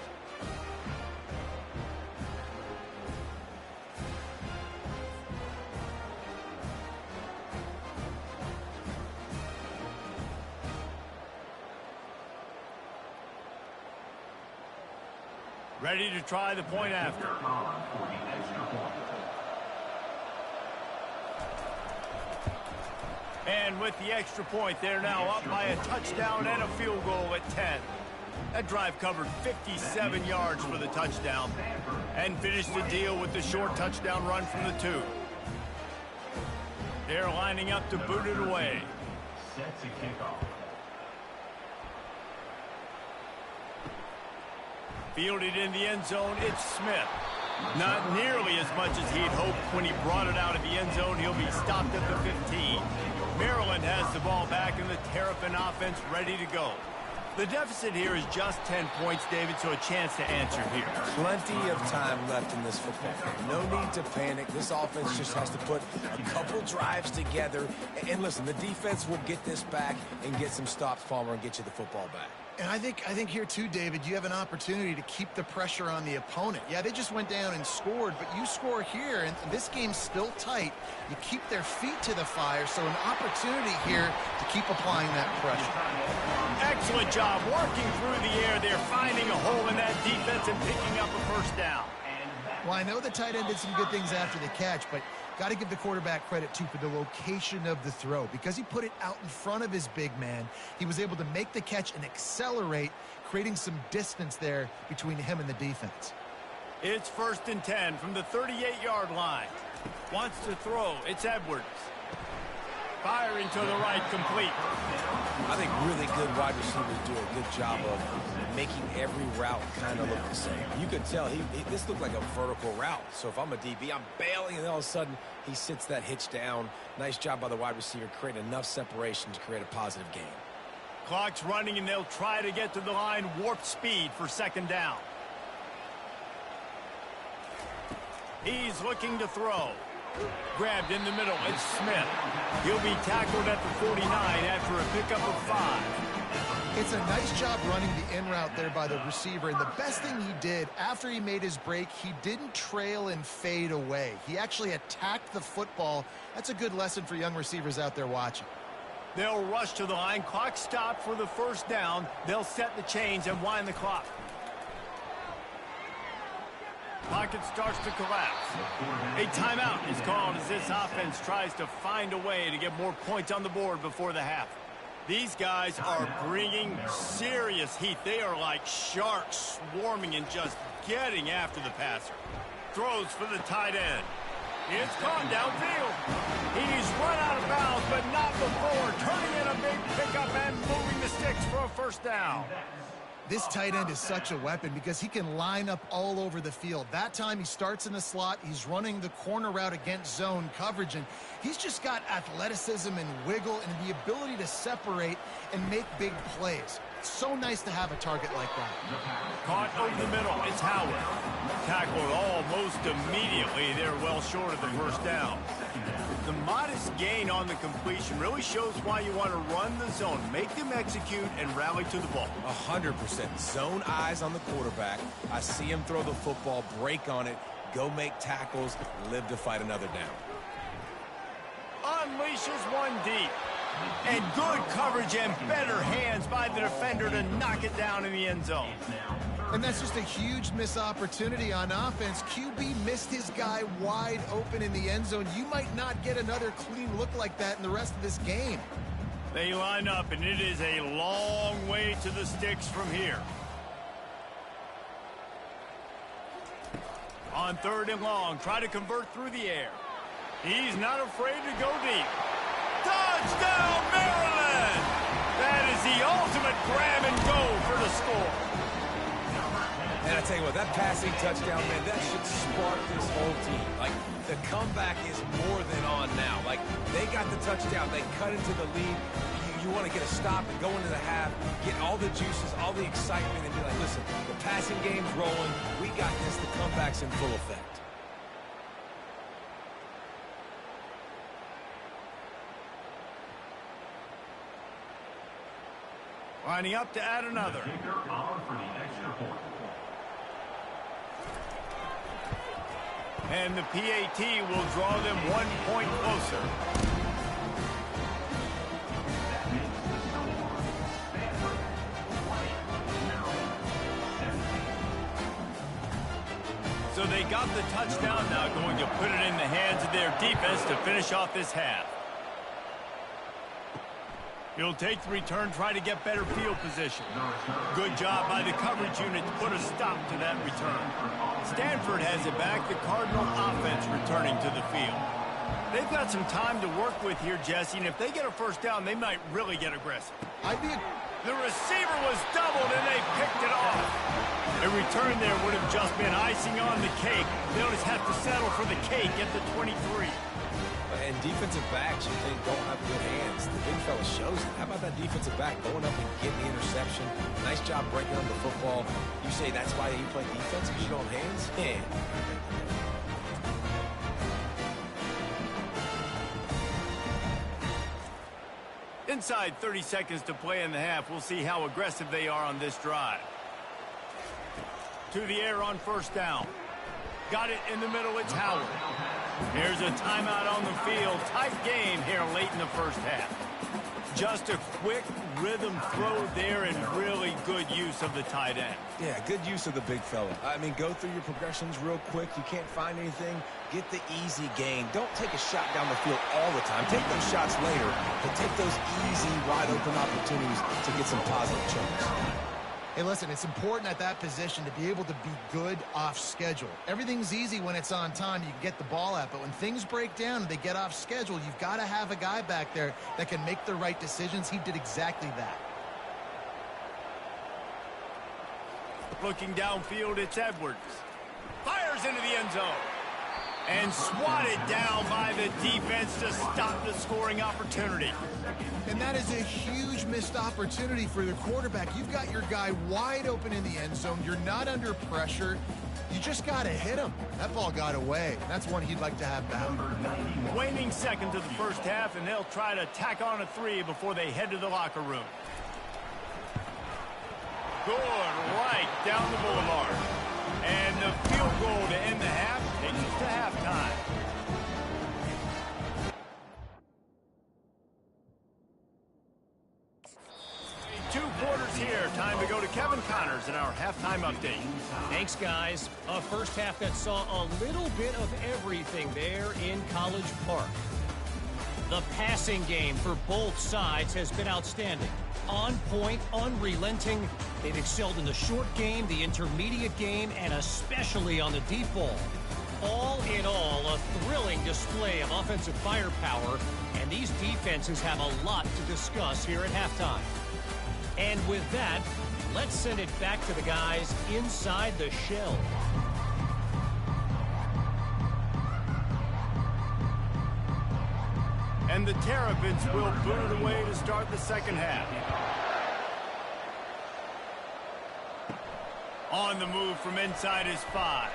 Ready to try the point after. And with the extra point, they're now up by a touchdown and a field goal at 10. That drive covered 57 yards for the touchdown and finished the deal with the short touchdown run from the 2. They're lining up to boot it away. Set to kickoff. Fielded in the end zone, it's Smith. Not nearly as much as he'd hoped when he brought it out of the end zone. He'll be stopped at the 15. Maryland has the ball back and the Terrapin offense ready to go. The deficit here is just 10 points, David, so a chance to answer here. Plenty of time left in this football game. No need to panic. This offense just has to put a couple drives together. And listen, the defense will get this back and get some stops, Palmer, and get you the football back. And I think here too, David, you have an opportunity to keep the pressure on the opponent. Yeah, they just went down and scored, but you score here, and this game's still tight. You keep their feet to the fire, so an opportunity here to keep applying that pressure. Excellent job working through the air. They're finding a hole in that defense and picking up a first down. Well, I know the tight end did some good things after the catch, but got to give the quarterback credit, too, for the location of the throw. Because he put it out in front of his big man, he was able to make the catch and accelerate, creating some distance there between him and the defense. It's 1st and 10 from the 38-yard line. Wants to throw. It's Edwards. Firing to the right, complete. I think really good wide receivers do a good job of making every route kind of look the same. You could tell this looked like a vertical route. So if I'm a DB, I'm bailing, and all of a sudden he sits that hitch down. Nice job by the wide receiver, creating enough separation to create a positive game. Clock's running, and they'll try to get to the line. Warp speed for 2nd down. He's looking to throw. Grabbed in the middle. It's Smith. He'll be tackled at the 49 after a pickup of 5. It's a nice job running the in route there by the receiver, and the best thing he did after he made his break, he didn't trail and fade away. He actually attacked the football. That's a good lesson for young receivers out there watching. They'll rush to the line. Clock stopped for the first down. They'll set the chains and wind the clock. Pocket starts to collapse. A timeout is called as this offense tries to find a way to get more points on the board before the half. These guys are bringing serious heat. They are like sharks swarming and just getting after the passer. Throws for the tight end. It's caught downfield. He's run out of bounds, but not before turning in a big pickup and moving the sticks for a first down. This tight end is such a weapon because he can line up all over the field. That time he starts in the slot. He's running the corner route against zone coverage, and he's just got athleticism and wiggle and the ability to separate and make big plays. It's so nice to have a target like that. Caught over the middle. It's Howard. Tackled almost immediately. They're well short of the first down. The modest gain on the completion really shows why you want to run the zone, make them execute, and rally to the ball. 100%. Zone eyes on the quarterback. I see him throw the football, break on it, go make tackles, live to fight another down. Unleashes one deep. And good coverage and better hands by the defender to knock it down in the end zone. And that's just a huge missed opportunity on offense. QB missed his guy wide open in the end zone. You might not get another clean look like that in the rest of this game. They line up, and it is a long way to the sticks from here. On 3rd and long, try to convert through the air. He's not afraid to go deep. Touchdown, Maryland! That is the ultimate grab and go for the score. And I tell you what, that passing touchdown, man, that should spark this whole team. Like, the comeback is more than on now. Like, they got the touchdown. They cut into the lead. You want to get a stop and go into the half, get all the juices, all the excitement, and be like, listen, the passing game's rolling. We got this. The comeback's in full effect. Lining up to add another. And the PAT will draw them 1 point closer. So they got the touchdown, now going to put it in the hands of their defense to finish off this half. He'll take the return, try to get better field position. Good job by the coverage unit to put a stop to that return. Stanford has it back, the Cardinal offense returning to the field. They've got some time to work with here, Jesse, and if they get a first down, they might really get aggressive. The receiver was doubled, and they picked it off. A return there would have just been icing on the cake. They'll just have to settle for the cake at the 23. And defensive backs, you think, don't have good hands. The big fella shows it. How about that defensive back going up and getting the interception? Nice job breaking on the football. You say that's why you play defense because you don't have hands? Yeah. Inside 30 seconds to play in the half. We'll see how aggressive they are on this drive. To the air on 1st down. Got it in the middle. It's Howard. Here's a timeout on the field. Tight game here late in the first half. Just a quick rhythm throw there and really good use of the tight end. Yeah, good use of the big fella. I mean, go through your progressions real quick. You can't find anything. Get the easy gain. Don't take a shot down the field all the time. Take those shots later, but take those easy, wide-open opportunities to get some positive chunks. Hey, listen, it's important at that position to be able to be good off schedule. Everything's easy when it's on time. You can get the ball out, but when things break down and they get off schedule, you've got to have a guy back there that can make the right decisions. He did exactly that. Looking downfield, it's Edwards. Fires into the end zone. And swatted down by the defense to stop the scoring opportunity. And that is a huge missed opportunity for the quarterback. You've got your guy wide open in the end zone. You're not under pressure. You just got to hit him. That ball got away. That's one he'd like to have back. Waning seconds of the first half, and they'll try to tack on a 3 before they head to the locker room. Good right down the boulevard. And the field goal to end the half takes us to halftime. Two quarters here. Time to go to Kevin Connors in our halftime update. Thanks, guys. A first half that saw a little bit of everything there in College Park. The passing game for both sides has been outstanding. On point, unrelenting. They've excelled in the short game, the intermediate game, and especially on the deep ball. All in all, a thrilling display of offensive firepower, and these defenses have a lot to discuss here at halftime. And with that, let's send it back to the guys inside the shell. And the Terrapins will boot it away to start the second half. On the move from inside his 5.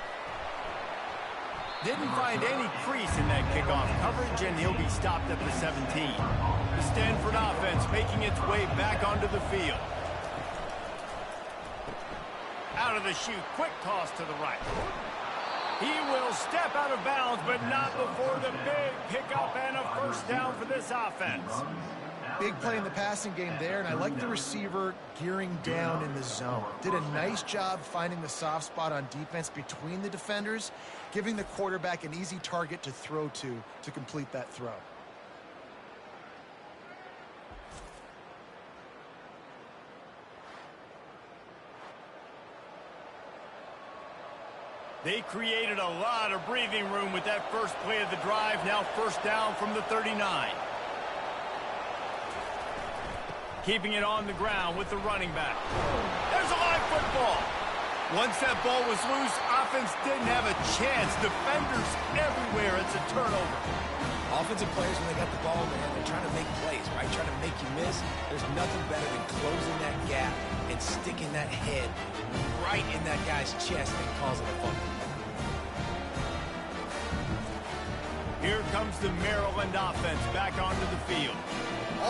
Didn't find any crease in that kickoff coverage, and he'll be stopped at the 17. The Stanford offense making its way back onto the field. Out of the chute, quick toss to the right. He will step out of bounds, but not before the big pickup and a first down for this offense. Big play in the passing game there, and I like the receiver gearing down in the zone. Did a nice job finding the soft spot on defense between the defenders, giving the quarterback an easy target to throw to complete that throw. They created a lot of breathing room with that first play of the drive. Now first down from the 39. Keeping it on the ground with the running back. There's a live football. Once that ball was loose, offense didn't have a chance. Defenders everywhere. It's a turnover. Offensive players, when they got the ball, man, they're trying to make plays, right? Trying to make you miss. There's nothing better than closing that gap and sticking that head right in that guy's chest and causing a fumble. Here comes the Maryland offense back onto the field.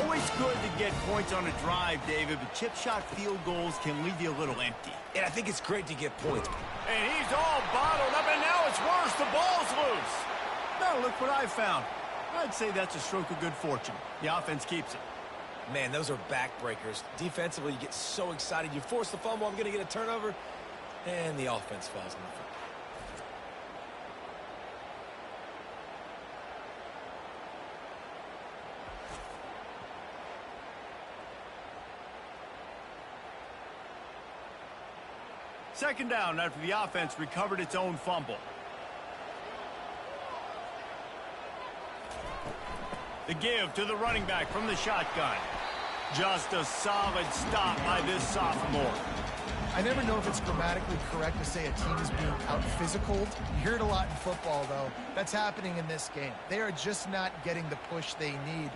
Always good to get points on a drive, David, but chip shot field goals can leave you a little empty. And I think it's great to get points. And he's all bottled up, and now it's worse. The ball's loose. Now look what I found. I'd say that's a stroke of good fortune. The offense keeps it. Man, those are backbreakers. Defensively, you get so excited. You force the fumble, I'm going to get a turnover, and the offense falls on the foot. Second down after the offense recovered its own fumble. The give to the running back from the shotgun. Just a solid stop by this sophomore. I never know if it's grammatically correct to say a team is being out-physicaled. You hear it a lot in football, though. That's happening in this game. They are just not getting the push they need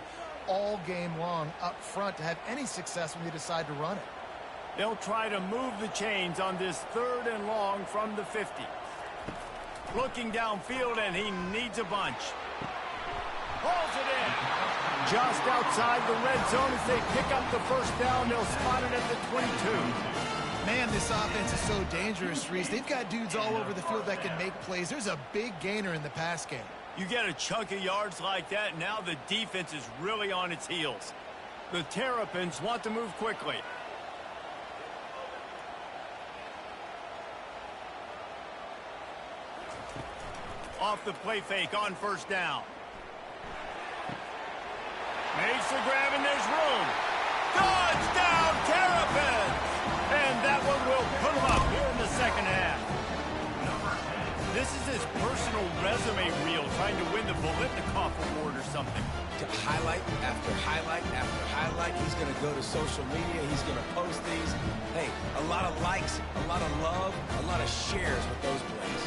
all game long up front to have any success when they decide to run it. They'll try to move the chains on this 3rd and long from the 50. Looking downfield, and he needs a bunch. Pulls it in. Just outside the red zone as they pick up the first down. They'll spot it at the 22. Man, this offense is so dangerous, Reese. They've got dudes all over the field that can make plays. There's a big gainer in the pass game. You get a chunk of yards like that, now the defense is really on its heels. The Terrapins want to move quickly. Off the play fake on first down. Makes the grab and there's room. Touchdown, Terrapins! And that one will put him up here in the second half. This is his personal resume reel, trying to win the Bolitnikoff Award or something. Highlight after highlight after highlight. He's going to go to social media. He's going to post these. Hey, a lot of likes, a lot of love, a lot of shares with those plays.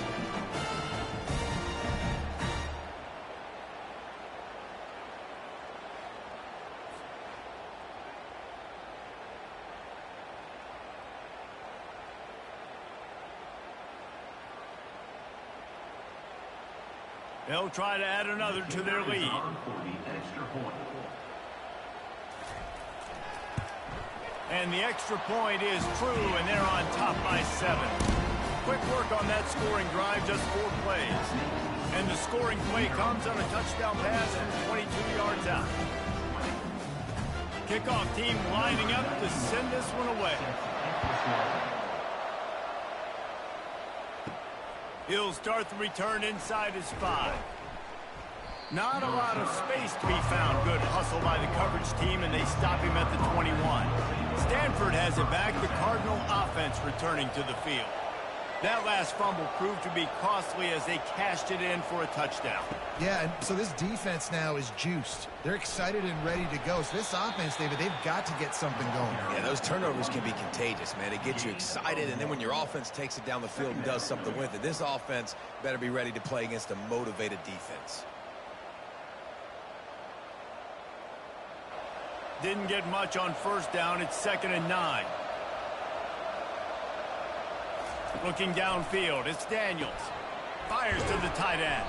They'll try to add another to their lead. And the extra point is true, and they're on top by 7. Quick work on that scoring drive, just 4 plays. And the scoring play comes on a touchdown pass from 22 yards out. Kickoff team lining up to send this one away. He'll start the return inside his 5. Not a lot of space to be found. Good hustle by the coverage team, and they stop him at the 21. Stanford has it back. The Cardinal offense returning to the field. That last fumble proved to be costly as they cashed it in for a touchdown. Yeah, and so this defense now is juiced. They're excited and ready to go. So this offense, David, they've got to get something going. Yeah, those turnovers can be contagious, man. It gets you excited, and then when your offense takes it down the field and does something with it, this offense better be ready to play against a motivated defense. Didn't get much on first down. It's 2nd and 9. Looking downfield, it's Daniels. Fires to the tight end.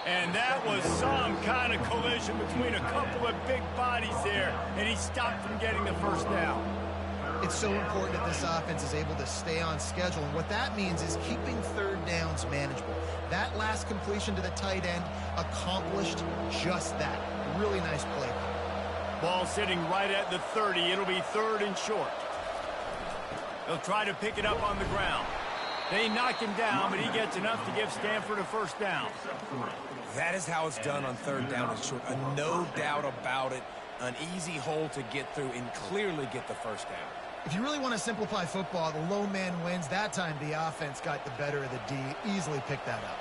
And that was some kind of collision between a couple of big bodies there, and he stopped from getting the first down. It's so important that this offense is able to stay on schedule, and what that means is keeping 3rd downs manageable. That last completion to the tight end accomplished just that. Really nice play. Ball sitting right at the 30. It'll be 3rd and short. They'll try to pick it up on the ground. They knock him down, but he gets enough to give Stanford a first down. That is how it's done on 3rd down and short. No doubt about it. An easy hole to get through and clearly get the first down. If you really want to simplify football, the lone man wins. That time, the offense got the better of the D. Easily picked that up.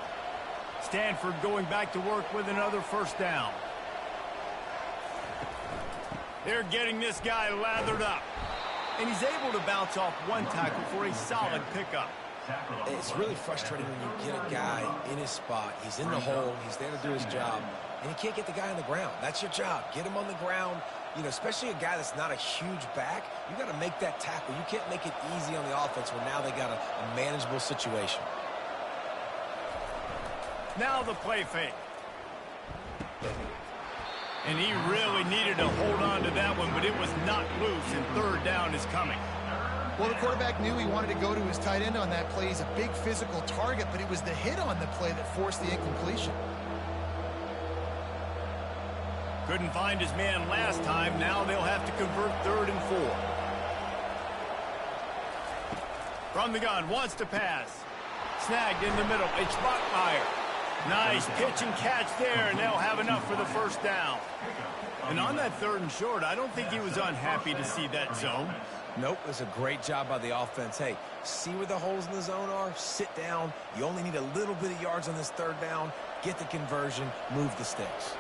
Stanford going back to work with another first down. They're getting this guy lathered up. And he's able to bounce off one tackle for a solid pickup. It's really frustrating when you get a guy in his spot. He's in the hole. He's there to do his job. And you can't get the guy on the ground. That's your job. Get him on the ground. You know, especially a guy that's not a huge back. You got to make that tackle. You can't make it easy on the offense when now they got a manageable situation. Now the play fake. And he really needed to hold on to that one, but it was not loose, and third down is coming. Well, the quarterback knew he wanted to go to his tight end on that play. He's a big physical target, but it was the hit on the play that forced the incompletion. Couldn't find his man last time. Now they'll have to convert 3rd and 4. From the gun, wants to pass. Snagged in the middle. It's Buckmeyer. Nice pitch and catch there, and they'll have enough for the first down. And on that 3rd and short, I don't think he was unhappy to see that zone. Nope, it was a great job by the offense. Hey, see where the holes in the zone are? Sit down. You only need a little bit of yards on this 3rd down. Get the conversion. Move the sticks.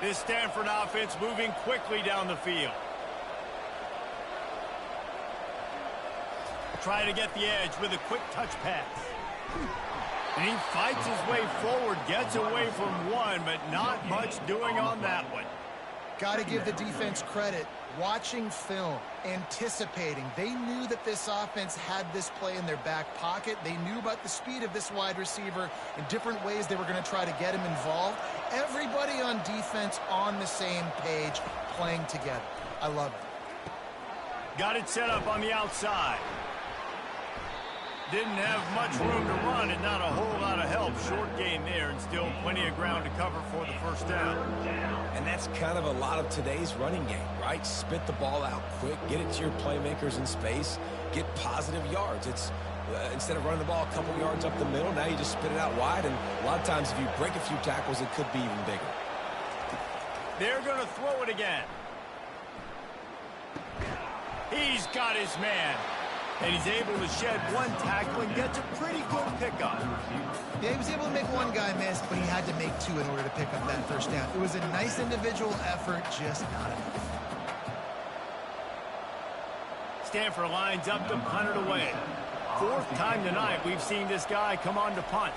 This Stanford offense moving quickly down the field. Trying to get the edge with a quick touch pass. And he fights his way forward, gets away from one, but not much doing on that one. Got to give the defense credit. Watching film, anticipating. They knew that this offense had this play in their back pocket. They knew about the speed of this wide receiver in different ways they were going to try to get him involved. Everybody on defense on the same page, playing together. I love it. Got it set up on the outside. Didn't have much room to run and not a whole lot of help. Short gain there and still plenty of ground to cover for the first down. And that's kind of a lot of today's running game, right? Spit the ball out quick, get it to your playmakers in space, get positive yards. It's instead of running the ball a couple yards up the middle, now you just spit it out wide, and a lot of times if you break a few tackles, it could be even bigger. They're going to throw it again. He's got his man. And he's able to shed one tackle and gets a pretty good pickup. Yeah, he was able to make one guy miss, but he had to make 2 in order to pick up that first down. It was a nice individual effort, just not enough. Stanford lines up to punt it away. 4th time tonight we've seen this guy come on to punt.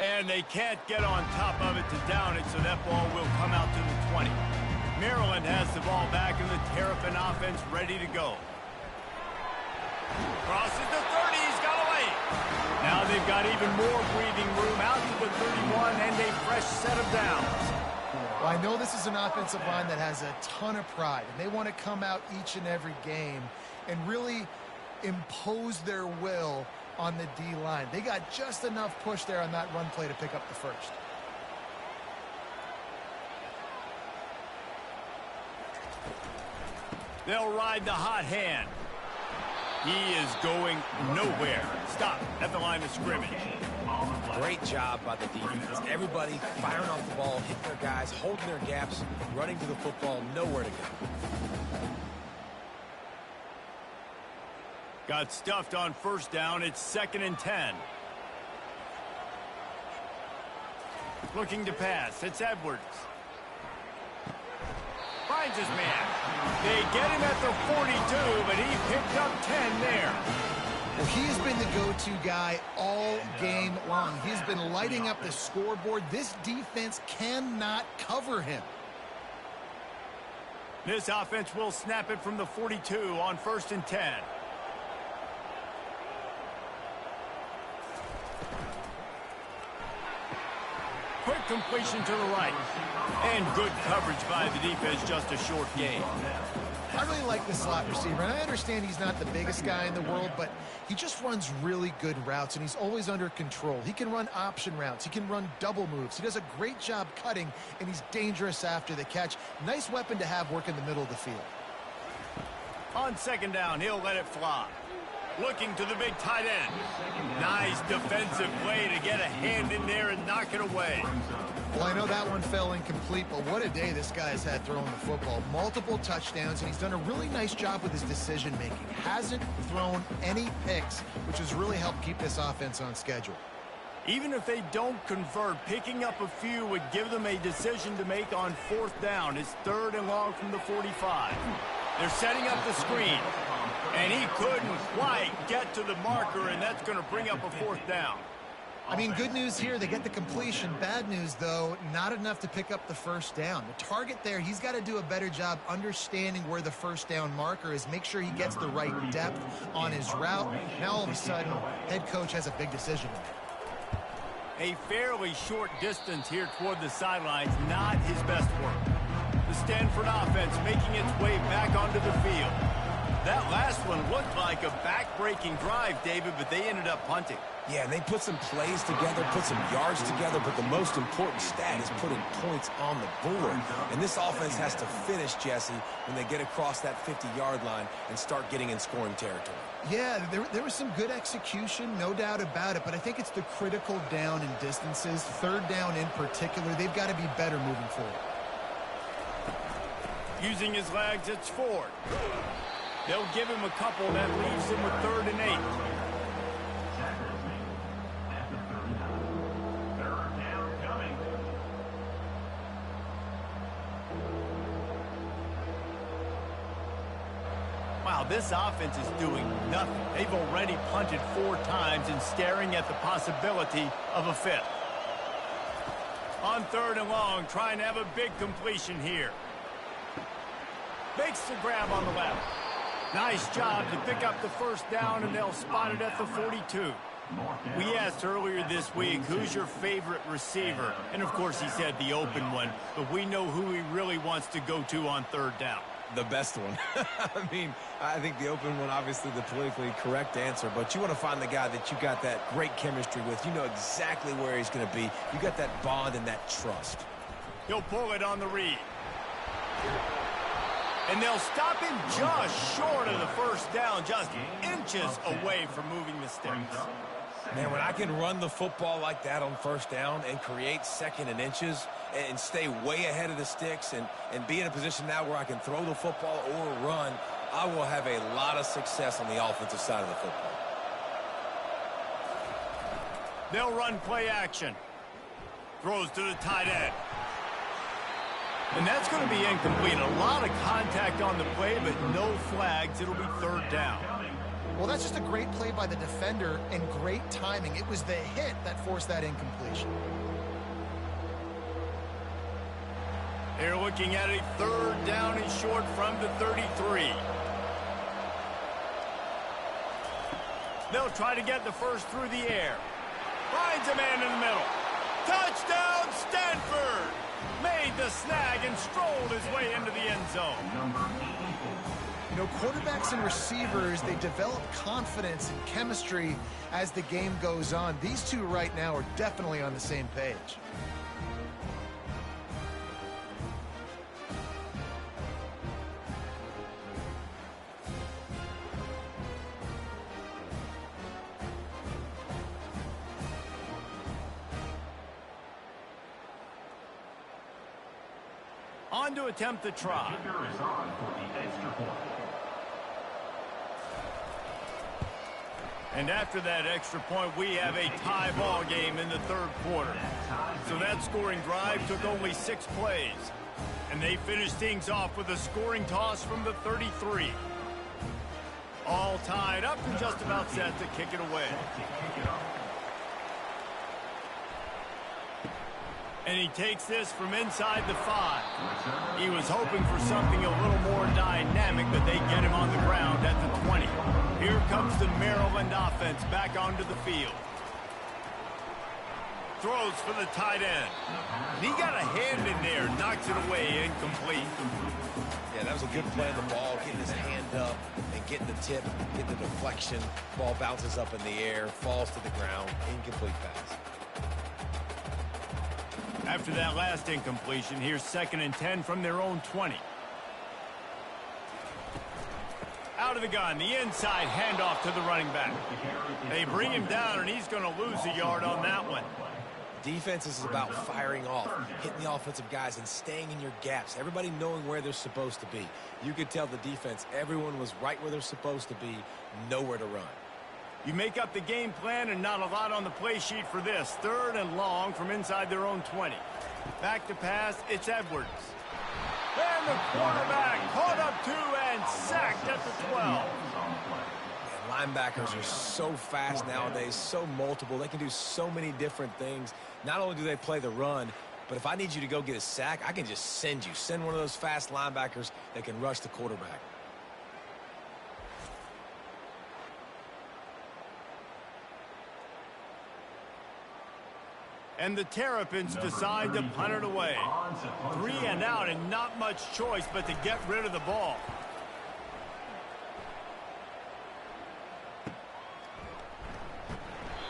And they can't get on top of it to down it, so that ball will come out to the 20. Maryland has the ball back and the Terrapin offense ready to go. Crosses the 30, he's got away. Now they've got even more breathing room out to the 31 and a fresh set of downs. Well, I know this is an offensive line that has a ton of pride, and they want to come out each and every game and really impose their will on the D-line. They got just enough push there on that run play to pick up the first. They'll ride the hot hand. He is going nowhere. Stop at the line of scrimmage. Great job by the defense. Everybody firing off the ball, hitting their guys, holding their gaps, running to the football, nowhere to go. Got stuffed on first down. It's 2nd and 10. Looking to pass. It's Edwards. Finds his man. They get him at the 42, but he picked up 10 there. Well, he has been the go-to guy all game long. He's been lighting up the scoreboard. This defense cannot cover him. This offense will snap it from the 42 on 1st and 10. Quick completion to the right. And good coverage by the defense, just a short gain. I really like the slot receiver, and I understand he's not the biggest guy in the world, but he just runs really good routes, and he's always under control. He can run option routes. He can run double moves. He does a great job cutting, and he's dangerous after the catch. Nice weapon to have work in the middle of the field. On 2nd down, he'll let it fly. Looking to the big tight end. Nice defensive play to get a hand in there and knock it away. Well, I know that one fell incomplete, but what a day this guy has had throwing the football. Multiple touchdowns, and he's done a really nice job with his decision-making. Hasn't thrown any picks, which has really helped keep this offense on schedule. Even if they don't convert, picking up a few would give them a decision to make on 4th down. It's 3rd and long from the 45. They're setting up the screen, and he couldn't quite get to the marker, and that's going to bring up a 4th down. I mean, good news here, they get the completion. Bad news, though, not enough to pick up the 1st down. The target there, he's got to do a better job understanding where the 1st down marker is, make sure he gets the right depth on his route. Now, all of a sudden, head coach has a big decision to make. A fairly short distance here toward the sidelines, not his best work. The Stanford offense making its way back onto the field. That last one looked like a back-breaking drive, David, but they ended up punting. Yeah, and they put some plays together, put some yards together, but the most important stat is putting points on the board. And this offense has to finish, Jesse, when they get across that 50-yard line and start getting in scoring territory. Yeah, there was some good execution, no doubt about it, but I think it's the critical down and distances, 3rd down in particular. They've got to be better moving forward. Using his legs, it's Ford. They'll give him a couple, that leaves him with 3rd and 8. Wow, this offense is doing nothing. They've already punted 4 times and staring at the possibility of a 5th. On 3rd and long, trying to have a big completion here. Makes the grab on the left. Nice job to pick up the 1st down, and they'll spot it at the 42. We asked earlier this week, who's your favorite receiver? And, of course, he said the open one, but we know who he really wants to go to on 3rd down. The best one. I mean, I think the open one, obviously the politically correct answer, but you want to find the guy that you got that great chemistry with. You know exactly where he's going to be. You got that bond and that trust. He'll pull it on the read. And they'll stop him just short of the 1st down, just inches away from moving the sticks. Man, when I can run the football like that on 1st down and create 2nd and inches and stay way ahead of the sticks and be in a position now where I can throw the football or run, I will have a lot of success on the offensive side of the football. They'll run play action. Throws to the tight end. And that's going to be incomplete. A lot of contact on the play, but no flags. It'll be 3rd down. Well, that's just a great play by the defender and great timing. It was the hit that forced that incompletion. They're looking at a 3rd down and short from the 33. They'll try to get the 1st through the air. Finds a man in the middle. Touchdown, Stanford! Made the snag and strolled his way into the end zone. You know, quarterbacks and receivers, they develop confidence and chemistry as the game goes on. These two right now are definitely on the same page. On to attempt the try. And after that extra point, we have a tie ball game in the 3rd quarter. So that scoring drive took only 6 plays. And they finished things off with a scoring toss from the 33. All tied up and just about set to kick it away. And he takes this from inside the 5. He was hoping for something a little more dynamic, but they get him on the ground at the 20. Here comes the Maryland offense back onto the field. Throws for the tight end. And he got a hand in there, knocks it away, incomplete. Yeah, that was a good play on the ball, getting his hand up and getting the tip, getting the deflection. Ball bounces up in the air, falls to the ground, incomplete pass. After that last incompletion, here's 2nd and 10 from their own 20. Out of the gun, the inside handoff to the running back. They bring him down, and he's going to lose a yard on that one. Defense is about firing off, hitting the offensive guys, and staying in your gaps. Everybody knowing where they're supposed to be. You could tell the defense, everyone was right where they're supposed to be, nowhere to run. You make up the game plan and not a lot on the play sheet for this. 3rd and long from inside their own 20. Back to pass, it's Edwards. And the quarterback caught up 2 and sacked at the 12. And linebackers are so fast nowadays, so multiple. They can do so many different things. Not only do they play the run, but if I need you to go get a sack, I can just send you. Send one of those fast linebackers that can rush the quarterback. And the Terrapins decide to punt it away. 3 and out and not much choice but to get rid of the ball.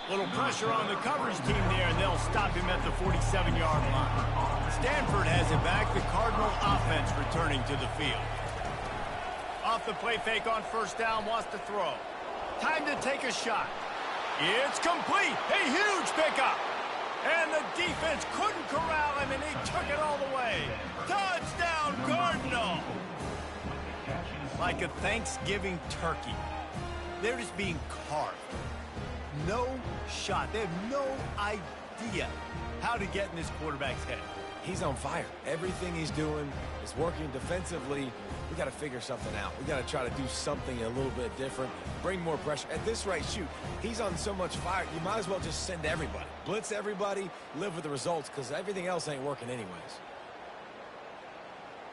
Little pressure on the coverage team there, and they'll stop him at the 47-yard line. Stanford has it back. The Cardinal offense returning to the field. Off the play fake on 1st down, wants to throw. Time to take a shot. It's complete. A huge pickup. And the defense couldn't corral him, and he took it all the way. Touchdown, Cardinal! Like a Thanksgiving turkey. They're just being carved. No shot. They have no idea how to get in this quarterback's head. He's on fire. Everything he's doing is working defensively. We got to figure something out. We got to try to do something a little bit different, bring more pressure. At this rate, shoot, he's on so much fire, you might as well just send everybody. Blitz everybody, live with the results, because everything else ain't working anyways.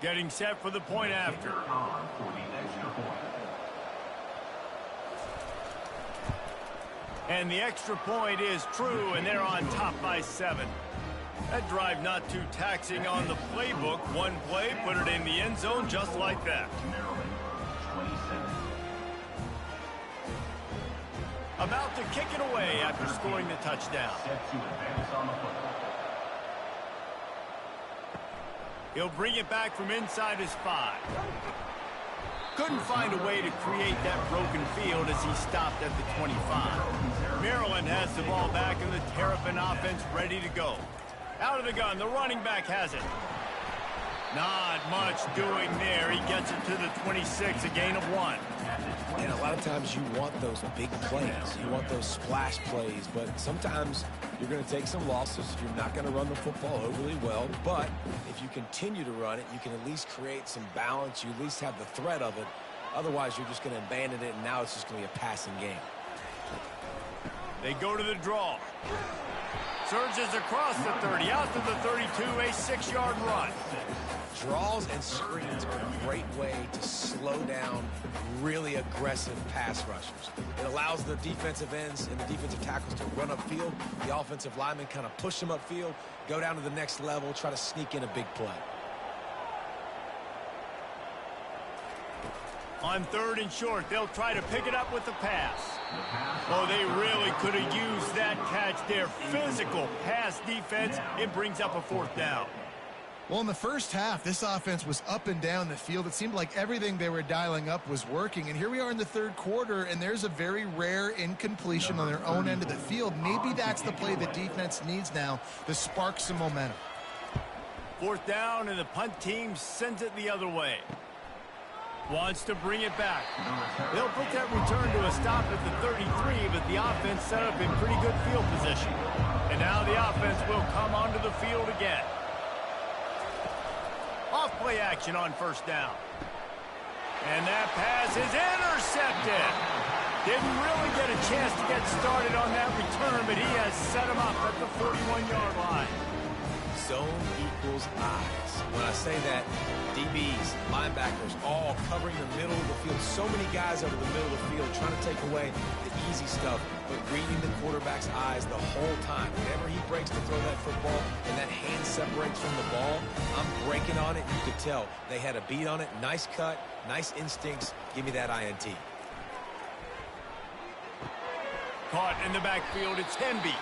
Getting set for the point after. And the extra point is true, and they're on top by 7. That drive not too taxing on the playbook. One play, put it in the end zone just like that. About to kick it away after scoring the touchdown. He'll bring it back from inside his 5. Couldn't find a way to create that broken field as he stopped at the 25. Maryland has the ball back and the Terrapin offense ready to go. Out of the gun, the running back has it. Not much doing there. He gets it to the 26, a gain of 1. And a lot of times you want those big plays. You want those splash plays, but sometimes you're going to take some losses. You're not going to run the football overly well, but if you continue to run it, you can at least create some balance. You at least have the threat of it. Otherwise, you're just going to abandon it, and now it's just going to be a passing game. They go to the draw. Surges across the 30, out to the 32, a 6-yard run. Draws and screens are a great way to slow down really aggressive pass rushers. It allows the defensive ends and the defensive tackles to run upfield. The offensive linemen kind of push them upfield, go down to the next level, try to sneak in a big play. On 3rd and short, they'll try to pick it up with the pass. Oh, they really could have used that catch there. Physical pass defense. It brings up a 4th down. Well, in the first half, this offense was up and down the field. It seemed like everything they were dialing up was working. And here we are in the 3rd quarter, and there's a very rare incompletion on their own end of the field. Maybe that's the play the defense needs now to spark some momentum. 4th down, and the punt team sends it the other way. Wants to bring it back. They'll put that return to a stop at the 33, but the offense set up in pretty good field position. And now the offense will come onto the field again. Off play action on 1st down. And that pass is intercepted. Didn't really get a chance to get started on that return, but he has set him up at the 41-yard line. Zone equals eyes. When I say that, DBs, linebackers, all covering the middle of the field. So many guys over the middle of the field trying to take away the easy stuff, but reading the quarterback's eyes the whole time. Whenever he breaks to throw that football and that hand separates from the ball, I'm breaking on it. You could tell they had a beat on it. Nice cut, nice instincts. Give me that INT. Caught in the backfield, it's Henby.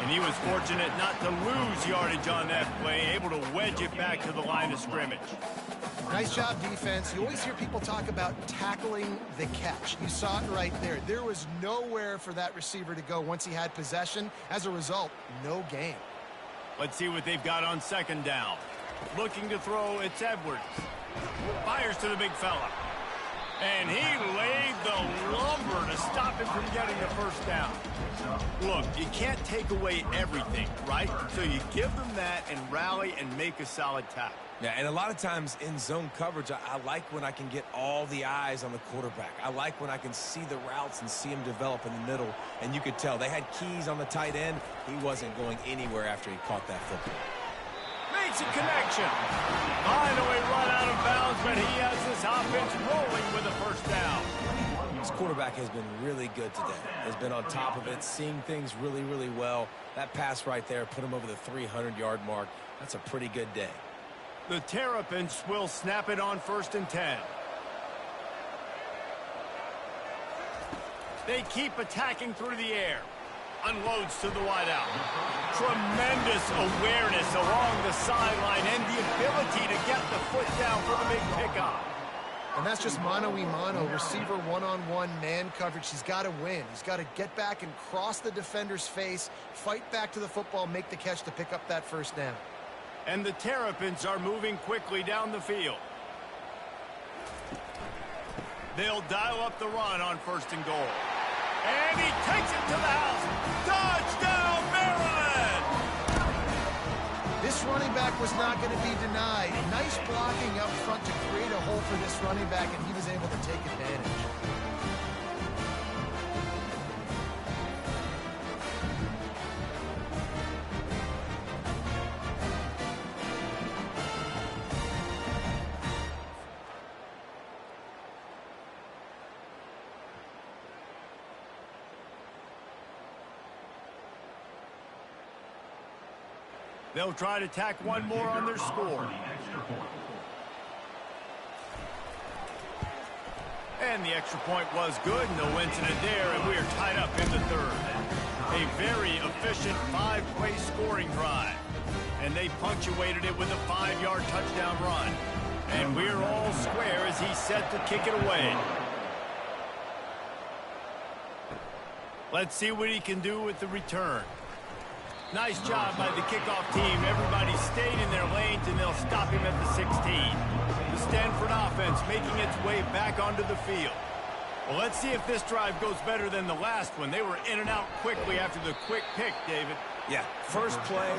And he was fortunate not to lose yardage on that play, able to wedge it back to the line of scrimmage. Nice job, defense. You always hear people talk about tackling the catch. You saw it right there. There was nowhere for that receiver to go once he had possession. As a result, no gain. Let's see what they've got on second down. Looking to throw, it's Edwards. Fires to the big fella. And he laid the lumber to stop him from getting the first down. Look, you can't take away everything, right? So you give them that and rally and make a solid tackle. Yeah, and a lot of times in zone coverage, I like when I can get all the eyes on the quarterback. I like when I can see the routes and see him develop in the middle. And you could tell they had keys on the tight end. He wasn't going anywhere after he caught that football. Makes a connection. Finally run out of bounds, but he has this offense rolling with a first down. This quarterback has been really good today. Has been on top of it, seeing things really, really well. That pass right there put him over the 300-yard mark. That's a pretty good day. The Terrapins will snap it on 1st and 10. They keep attacking through the air. Unloads to the wideout. Tremendous awareness along the sideline and the ability to get the foot down for the big pickup. And that's just mano-a-mano, receiver one-on-one man coverage. He's got to win. He's got to get back and cross the defender's face, fight back to the football, make the catch to pick up that first down. And the Terrapins are moving quickly down the field. They'll dial up the run on 1st and goal. And he takes it to the house. Touchdown, Maryland! This running back was not going to be denied. Nice blocking up front to create a hole for this running back, and he was able to take advantage. They'll try to tack one more on their score. And the extra point was good. No incident there, and we are tied up in the 3rd. A very efficient 5-play scoring drive. And they punctuated it with a 5-yard touchdown run. And we're all square as he's set to kick it away. Let's see what he can do with the return. Nice job by the kickoff team. Everybody stayed in their lanes, and they'll stop him at the 16. The Stanford offense making its way back onto the field. Well, let's see if this drive goes better than the last one. They were in and out quickly after the quick pick, David. Yeah, first play,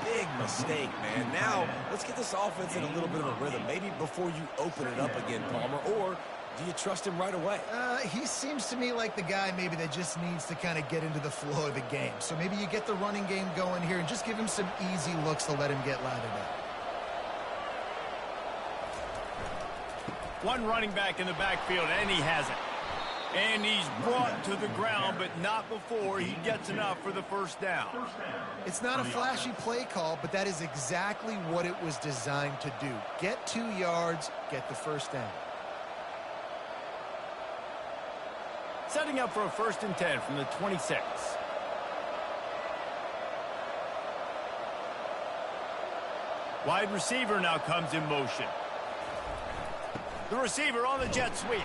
big mistake, man. Now, let's get this offense in a little bit of a rhythm. Maybe before you open it up again, Palmer, or do you trust him right away? He seems to me like the guy maybe that just needs to kind of get into the flow of the game. So maybe you get the running game going here and just give him some easy looks to let him get lathered up. One running back in the backfield, and he has it. And he's brought to the ground, but not before he gets enough for the first down. It's not a flashy play call, but that is exactly what it was designed to do. Get 2 yards, get the first down. Setting up for a 1st and 10 from the 26. Wide receiver now comes in motion. The receiver on the jet sweep.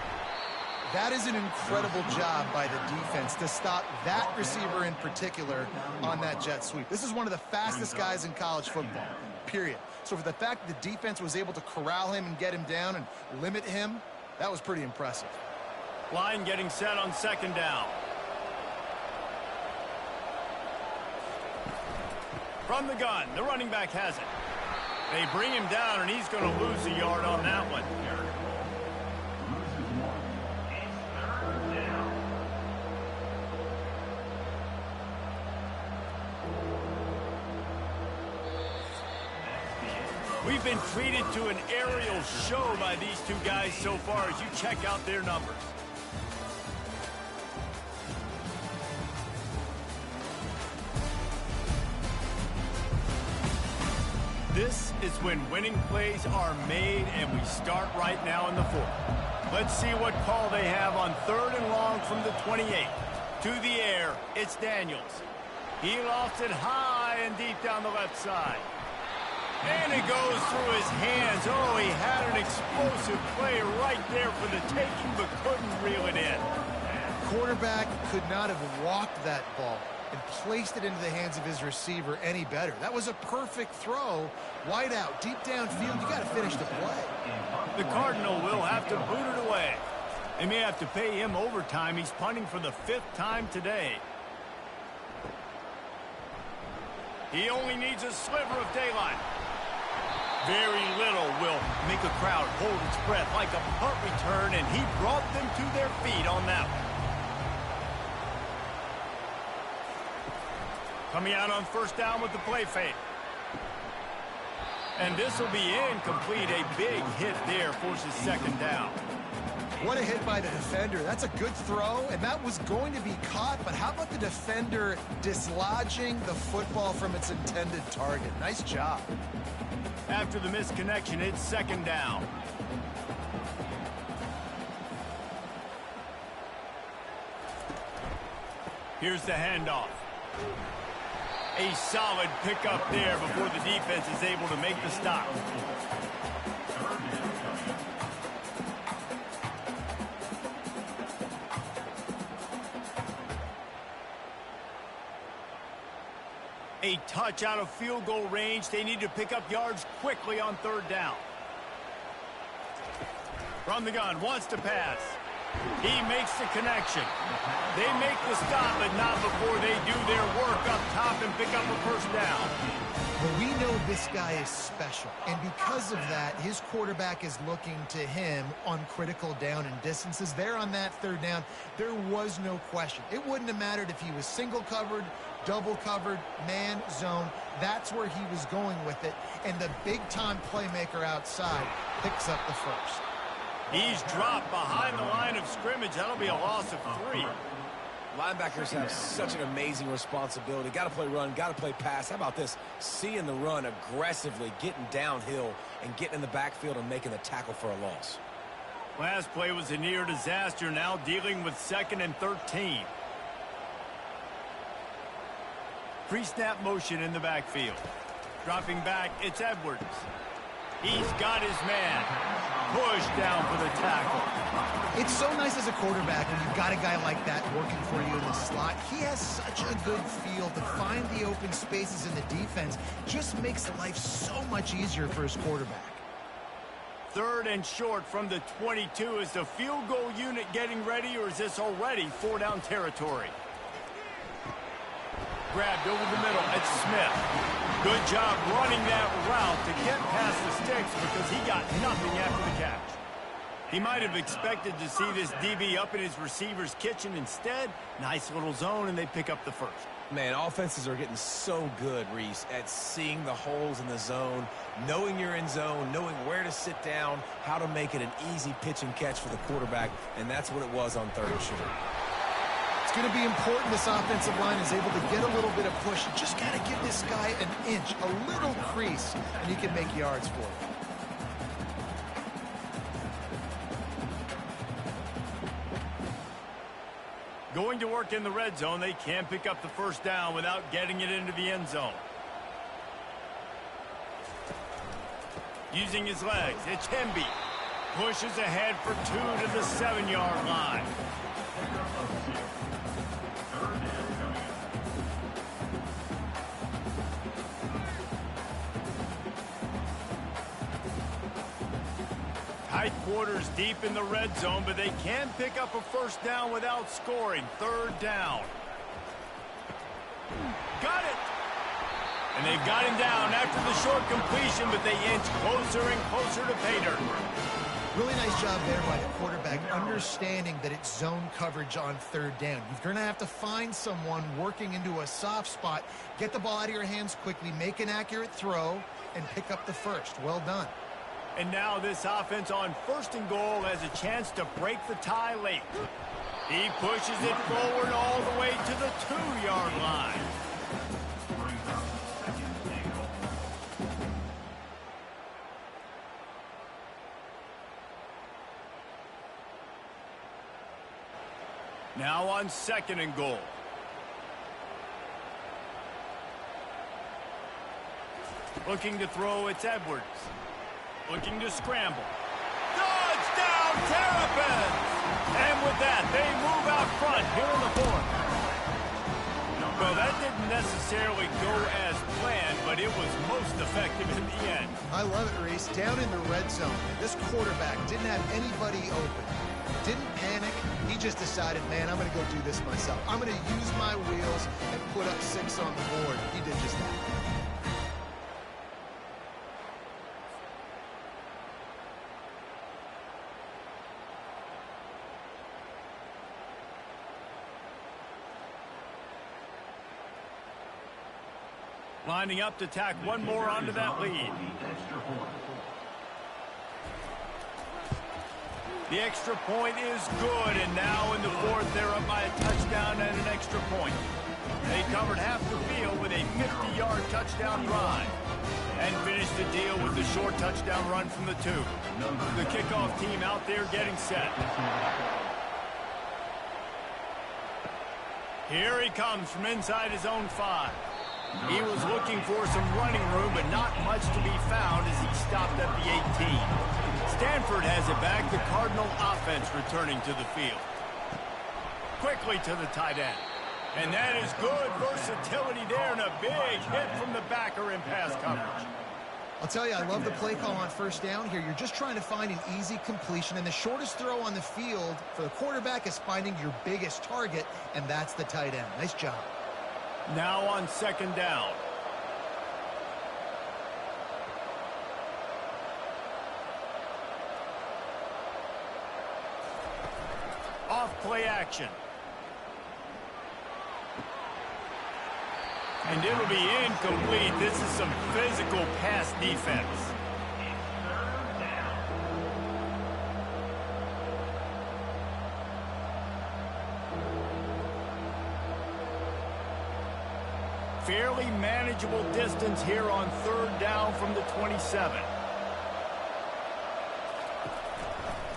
That is an incredible job by the defense to stop that receiver in particular on that jet sweep. This is one of the fastest guys in college football, period. So for the fact that the defense was able to corral him and get him down and limit him, that was pretty impressive. Line getting set on 2nd down. From the gun, the running back has it. They bring him down, and he's going to lose a yard on that one. We've been treated to an aerial show by these two guys so far as you check out their numbers. This is when winning plays are made, and we start right now in the 4th. Let's see what call they have on 3rd and long from the 28. To the air, it's Daniels. He lofts it high and deep down the left side. And it goes through his hands. Oh, he had an explosive play right there for the taking, but couldn't reel it in. Quarterback could not have walked that ball. and placed it into the hands of his receiver any better. That was a perfect throw. Wide out, deep downfield. You got to finish the play. The Cardinal will have to boot it away. They may have to pay him overtime. He's punting for the 5th time today. He only needs a sliver of daylight. Very little will make a crowd hold its breath like a punt return, and he brought them to their feet on that one. Coming out on first down with the play fake. And this will be incomplete. A big hit there forces second down. What a hit by the defender. That's a good throw, and that was going to be caught, but how about the defender dislodging the football from its intended target? Nice job. After the misconnection, it's second down. Here's the handoff. A solid pickup there before the defense is able to make the stop. A touch out of field goal range. They need to pick up yards quickly on third down. From the gun, wants to pass. He makes the connection. They make the stop, but not before they do their work up top and pick up a first down. Well, we know this guy is special, and because of that, his quarterback is looking to him on critical down and distances. There on that third down, there was no question. It wouldn't have mattered if he was single covered, double covered, man, zone. That's where he was going with it, and the big-time playmaker outside picks up the first. He's dropped behind the line of scrimmage. That'll be a loss of 3. Linebackers have such an amazing responsibility. Got to play run, got to play pass. How about this? Seeing the run aggressively, getting downhill, and getting in the backfield and making the tackle for a loss. Last play was a near disaster. Now dealing with 2nd and 13. Pre-snap motion in the backfield. Dropping back, it's Edwards. He's got his man. Push down for the tackle. It's so nice as a quarterback when you've got a guy like that working for you in the slot. He has such a good feel to find the open spaces in the defense. Just makes life so much easier for his quarterback. 3rd and short from the 22. Is the field goal unit getting ready, or is this already 4-down territory? Grabbed over the middle. It's Smith. Good job running that route to get past the sticks because he got nothing after the catch. He might have expected to see this DB up in his receiver's kitchen. Instead, nice little zone, and they pick up the first. Man, offenses are getting so good, Reese, at seeing the holes in the zone, knowing you're in zone, knowing where to sit down, how to make it an easy pitch and catch for the quarterback, and that's what it was on 3rd and short. It's going to be important this offensive line is able to get a little bit of push. You just got to give this guy an inch, a little crease, and he can make yards for it. Going to work in the red zone. They can pick up the first down without getting it into the end zone. Using his legs, it's Hemby. Pushes ahead for 2 to the 7-yard line. Tight quarters deep in the red zone, but they can pick up a first down without scoring. 3rd down. Got it! And they've got him down after the short completion, but they inch closer and closer to pay dirt. Really nice job there by the quarterback, understanding that it's zone coverage on 3rd down. You're going to have to find someone working into a soft spot, get the ball out of your hands quickly, make an accurate throw, and pick up the first. Well done. And now this offense on 1st and goal has a chance to break the tie late. He pushes it forward all the way to the 2-yard line. Now on 2nd and goal. Looking to throw, it's Edwards. Looking to scramble. Touchdown, Terrapins! And with that, they move out front here in the 4th. Well, that didn't necessarily go as planned, but it was most effective in the end. I love it, Reese. Down in the red zone, this quarterback didn't have anybody open. Didn't panic. He just decided, man, I'm going to go do this myself. I'm going to use my wheels and put up 6 on the board. He did just that. Lining up to tack one more onto that lead. The extra point is good, and now in the fourth, they're up by a touchdown and an extra point. They covered half the field with a 50-yard touchdown drive and finished the deal with the short touchdown run from the 2. The kickoff team out there getting set. Here he comes from inside his own 5. He was looking for some running room, but not much to be found as he stopped at the 18. Stanford has it back. The Cardinal offense returning to the field. Quickly to the tight end. And that is good versatility there, and a big hit from the backer in pass coverage. I'll tell you, I love the play call on first down here. You're just trying to find an easy completion, and the shortest throw on the field for the quarterback is finding your biggest target, and that's the tight end. Nice job. Now on second down. Off play action. And it'll be incomplete. This is some physical pass defense. Fairly manageable distance here on third down from the 27.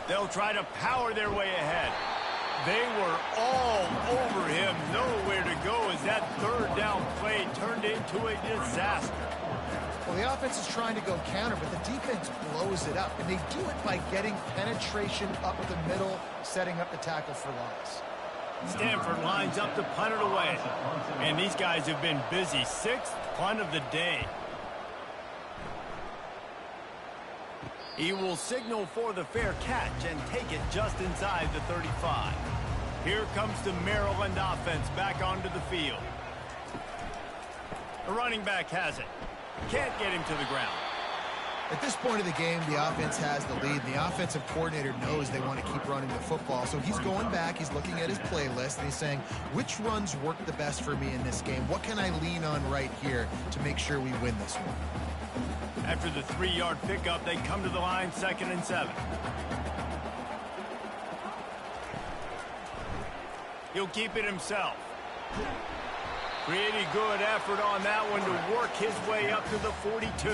They'll try to power their way ahead. They were all over him, nowhere to go as that third down play turned into a disaster. Well, the offense is trying to go counter, but the defense blows it up, and they do it by getting penetration up the middle, setting up the tackle for loss. Stanford lines up to punt it away. And these guys have been busy. 6th punt of the day. He will signal for the fair catch and take it just inside the 35. Here comes the Maryland offense back onto the field. The running back has it. Can't get him to the ground. At this point of the game, the offense has the lead. The offensive coordinator knows they want to keep running the football. So he's going back, he's looking at his playlist, and he's saying, which runs work the best for me in this game? What can I lean on right here to make sure we win this one? After the 3-yard pickup, they come to the line, 2nd and 7. He'll keep it himself. Pretty good effort on that one to work his way up to the 42.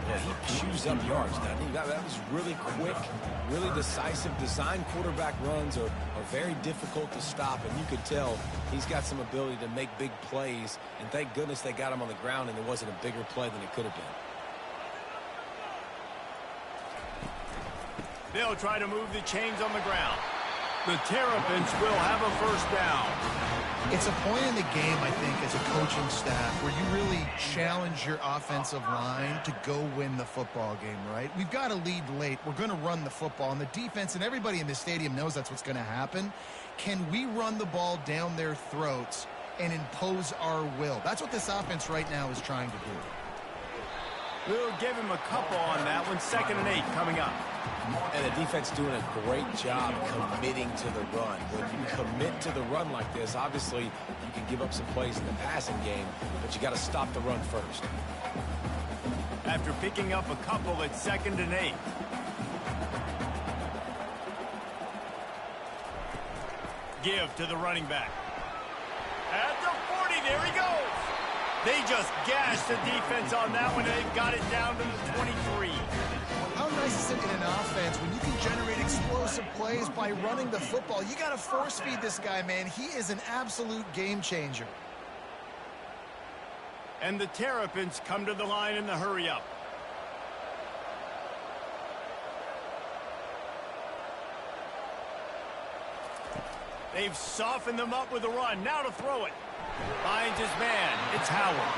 Yeah, he chews up yards. That was really quick, really decisive. Design quarterback runs are very difficult to stop, and you could tell he's got some ability to make big plays, and thank goodness they got him on the ground and there wasn't a bigger play than it could have been. They'll try to move the chains on the ground. The Terrapins will have a first down. It's a point in the game, I think, as a coaching staff where you really challenge your offensive line to go win the football game, right? We've got to lead late. We're going to run the football, and the defense and everybody in the stadium knows that's what's going to happen. Can we run the ball down their throats and impose our will? That's what this offense right now is trying to do. We'll give him a couple on that one. 2nd and 8 coming up. And the defense doing a great job committing to the run. When you commit to the run like this, obviously you can give up some plays in the passing game, but you got to stop the run first. After picking up a couple, it's 2nd and 8. Give to the running back. At the 40, there he goes. They just gashed the defense on that one, and they've got it down to the 23. How nice is it in an offense when you can generate explosive plays by running the football? You got to force feed this guy, man. He is an absolute game changer. And the Terrapins come to the line in the hurry-up. They've softened them up with a run. Now to throw it. Finds his man. It's Howard.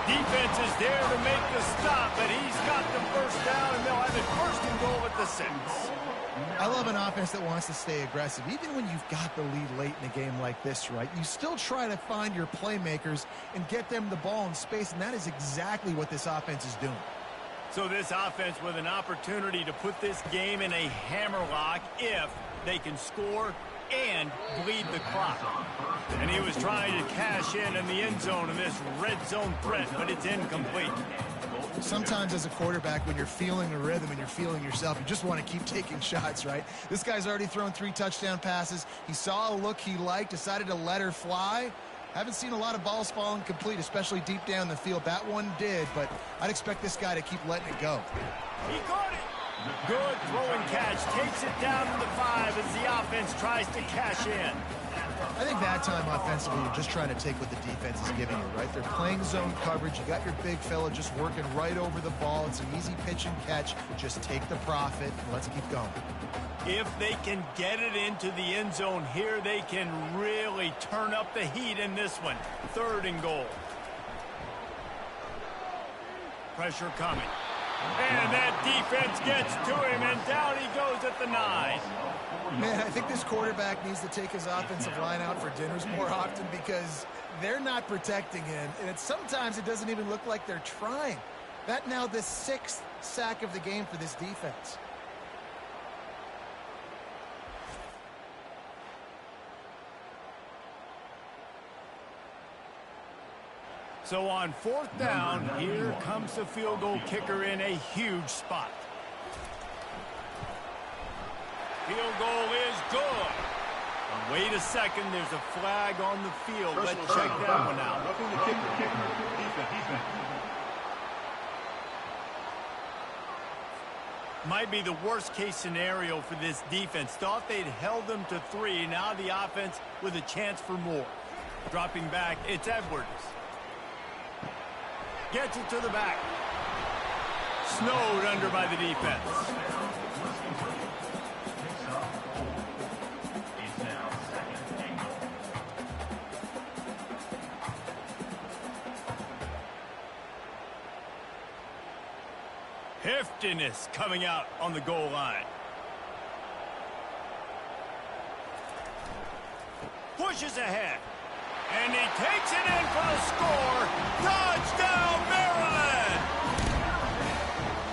Defense is there to make the stop, but he's got the first down, and they'll have it first and goal at the 6. I love an offense that wants to stay aggressive. Even when you've got the lead late in a game like this, right, you still try to find your playmakers and get them the ball in space, and that is exactly what this offense is doing. So this offense with an opportunity to put this game in a hammerlock if they can score and bleed the clock. And he was trying to cash in the end zone in this red zone threat, but it's incomplete. Sometimes as a quarterback, when you're feeling the rhythm and you're feeling yourself, you just want to keep taking shots, right? This guy's already thrown 3 touchdown passes. He saw a look he liked, decided to let her fly. Haven't seen a lot of balls falling complete, especially deep down the field. That one did, but I'd expect this guy to keep letting it go. He caught it. Good throwing catch. Takes it down to the 5 as the offense tries to cash in. I think that time offensively, you're just trying to take what the defense is giving you, right? They're playing zone coverage. You got your big fella just working right over the ball. It's an easy pitch and catch. Just take the profit and let's keep going. If they can get it into the end zone here, they can really turn up the heat in this one. 3rd and goal. Pressure coming. And that defense gets to him, and down he goes at the 9. Man, I think this quarterback needs to take his offensive line out for dinners more often because they're not protecting him, and sometimes it doesn't even look like they're trying. That now the 6th sack of the game for this defense. So on 4th down, here comes the field goal kicker in a huge spot. Field goal is good. Wait a second, there's a flag on the field. Let's check that one out. Might be the worst case scenario for this defense. Thought they'd held them to 3. Now the offense with a chance for more. Dropping back, it's Edwards. Gets it to the back. Snowed under by the defense. Heftiness coming out on the goal line. Pushes ahead. And he takes it in for the score. Touchdown, Maryland!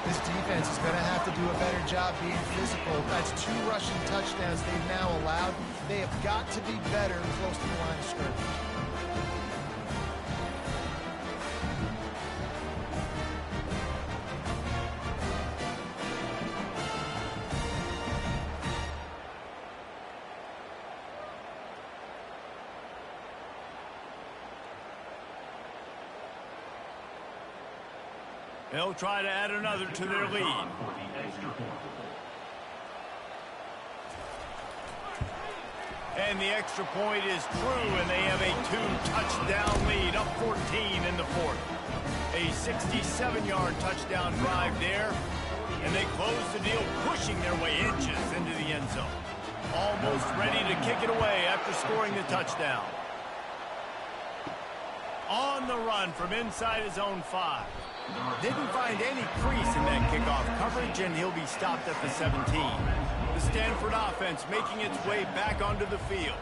This defense is going to have to do a better job being physical. That's 2 rushing touchdowns they've now allowed. They have got to be better close to the line of scrimmage. They'll try to add another to their lead. And the extra point is true, and they have a 2-touchdown lead, up 14 in the 4th. A 67-yard touchdown drive there, and they close the deal, pushing their way inches into the end zone. Almost ready to kick it away after scoring the touchdown. On the run from inside his own 5. Didn't find any crease in that kickoff coverage, and he'll be stopped at the 17. The Stanford offense making its way back onto the field.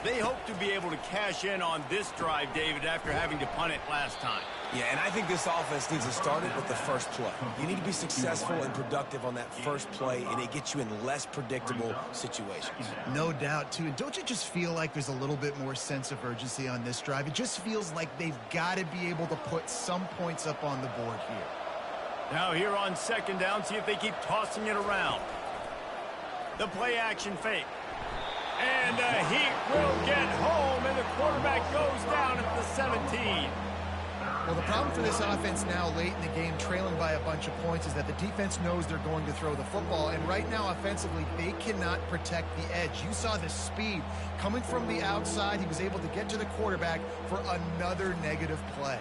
They hope to be able to cash in on this drive, David, after having to punt it last time. Yeah, and I think this offense needs to start it with the first play. You need to be successful and productive on that first play, and it gets you in less predictable situations. No doubt, too. And don't you just feel like there's a little bit more sense of urgency on this drive? It just feels like they've got to be able to put some points up on the board here. Now here on 2nd down, see if they keep tossing it around. The play action fake. And the Heat will get home, and the quarterback goes down at the 17. Well, the problem for this offense now late in the game, trailing by a bunch of points, is that the defense knows they're going to throw the football. And right now, offensively, they cannot protect the edge. You saw the speed coming from the outside. He was able to get to the quarterback for another negative play.